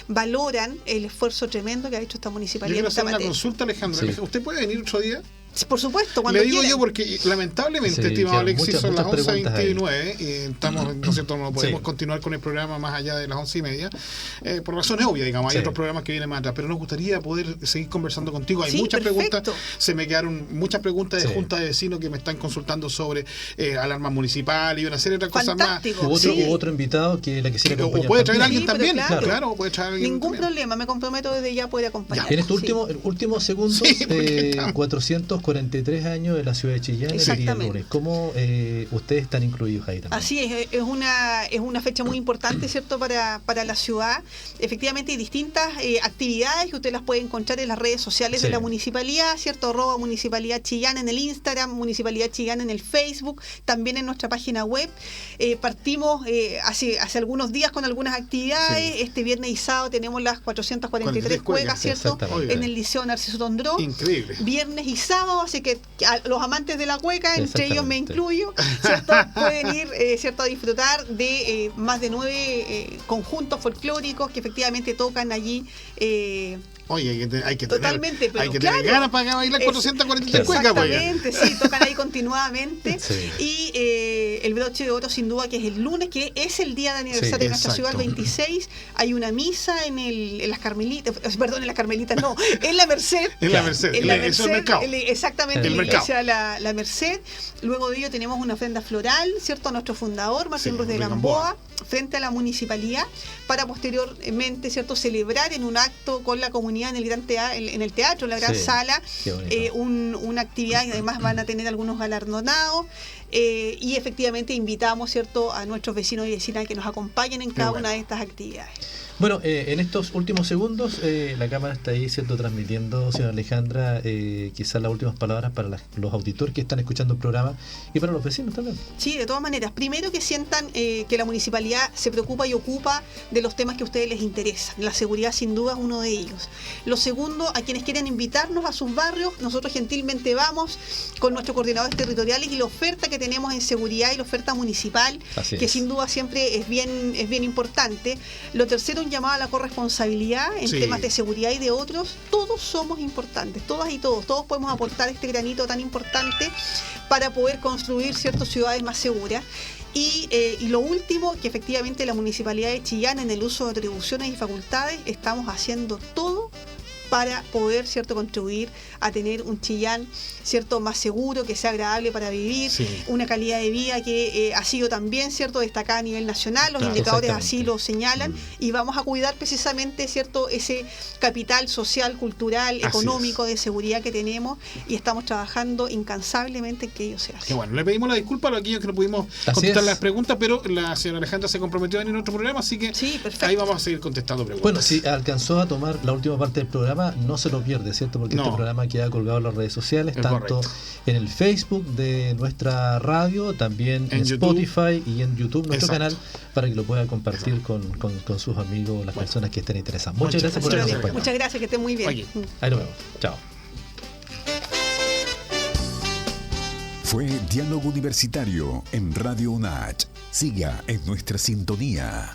valoran el esfuerzo tremendo que ha hecho esta municipalidad. Yo quiero en esta hacer una materia. Consulta, Alejandra. ¿Usted puede venir otro día? Por supuesto, cuando le digo quieran. yo porque lamentablemente, estimado Alexis, son las 11:29 y estamos, ¿no es cierto?, no podemos continuar con el programa más allá de las 11:30, por razones obvias, digamos, hay otros programas que vienen más atrás, pero nos gustaría poder seguir conversando contigo. Hay muchas preguntas, se me quedaron muchas preguntas de junta de vecinos que me están consultando sobre alarmas municipales y una serie de otras cosas más. Hubo otro invitado que la quisiera acompañar. O puede traer a alguien también, claro, puede traer a alguien. Ningún problema, me comprometo desde ya a poder acompañar. En estos últimos segundos, 443 años de la ciudad de Chillán, el día lunes. ¿Cómo ustedes están incluidos ahí también? Así es una fecha muy importante, ¿cierto?, para la ciudad. Efectivamente hay distintas actividades que usted las puede encontrar en las redes sociales de la municipalidad, ¿cierto?, @Municipalidad Chillán en el Instagram, Municipalidad Chillán en el Facebook, también en nuestra página web. Partimos hace algunos días con algunas actividades. Este viernes y sábado tenemos las 443 cuecas, ¿cierto?, en el Liceo Narciso Tondró. Increíble. Viernes y sábado, así que a los amantes de la cueca, entre ellos me incluyo, ¿cierto?, pueden ir, ¿cierto?, a disfrutar de más de 9 conjuntos folclóricos que efectivamente tocan allí. Oye, hay que totalmente, tener ganas para bailar 443 cuecas. Exactamente, sí, tocan ahí continuamente. Y el broche de oro, sin duda, que es el lunes, que es el día de aniversario de nuestra ciudad, el 26. Hay una misa en las Carmelitas, perdón, en las Carmelitas no, en la Merced. En la Merced, en la Merced, es el mercado. Exactamente, en la iglesia la Merced. Luego de ello tenemos una ofrenda floral, ¿cierto?, a nuestro fundador, Martín Ruiz de Gamboa, frente a la municipalidad, para posteriormente, ¿cierto?, celebrar en un acto con la comunidad en el gran en el teatro, en la gran sala, una actividad, y además van a tener algunos galardonados, y efectivamente invitamos, ¿cierto?, a nuestros vecinos y vecinas que nos acompañen en cada una de estas actividades. Bueno, en estos últimos segundos, la cámara está ahí, ¿cierto?, transmitiendo, señora Alejandra, quizás las últimas palabras para los auditores que están escuchando el programa y para los vecinos también. Sí, de todas maneras. Primero, que sientan que la municipalidad se preocupa y ocupa de los temas que a ustedes les interesan. La seguridad, sin duda, es uno de ellos. Lo segundo, a quienes quieren invitarnos a sus barrios, nosotros gentilmente vamos con nuestros coordinadores territoriales y la oferta que tenemos en seguridad y la oferta municipal, que sin duda siempre es bien importante. Lo tercero, un llamado a la corresponsabilidad en temas de seguridad y de otros. Todos somos importantes, todas y todos podemos aportar este granito tan importante para poder construir ciertas ciudades más seguras. Y lo último, que efectivamente la Municipalidad de Chillán, en el uso de atribuciones y facultades, estamos haciendo todo para poder, ¿cierto?, contribuir a tener un Chillán, ¿cierto?, más seguro, que sea agradable para vivir, una calidad de vida que ha sido también, ¿cierto?, destacada a nivel nacional. Los indicadores así lo señalan, y vamos a cuidar precisamente, ¿cierto?, ese capital social, cultural, económico, de seguridad que tenemos, y estamos trabajando incansablemente en que ello sea así. Que bueno, le pedimos la disculpa a aquellos que no pudimos contestar las preguntas, pero la señora Alejandra se comprometió a venir en otro programa, así que ahí vamos a seguir contestando preguntas. Bueno, si alcanzó a tomar la última parte del programa, no se lo pierde, ¿cierto? Porque este programa queda colgado en las redes sociales, tanto en el Facebook de nuestra radio, también en Spotify y en YouTube, nuestro canal, para que lo pueda compartir con sus amigos, las personas que estén interesadas. Muchas gracias por habernos acompañado. Muchas gracias, que estén muy bien. Ahí nos vemos. Chao. Fue Diálogo Universitario en Radio UNACH. Siga en nuestra sintonía.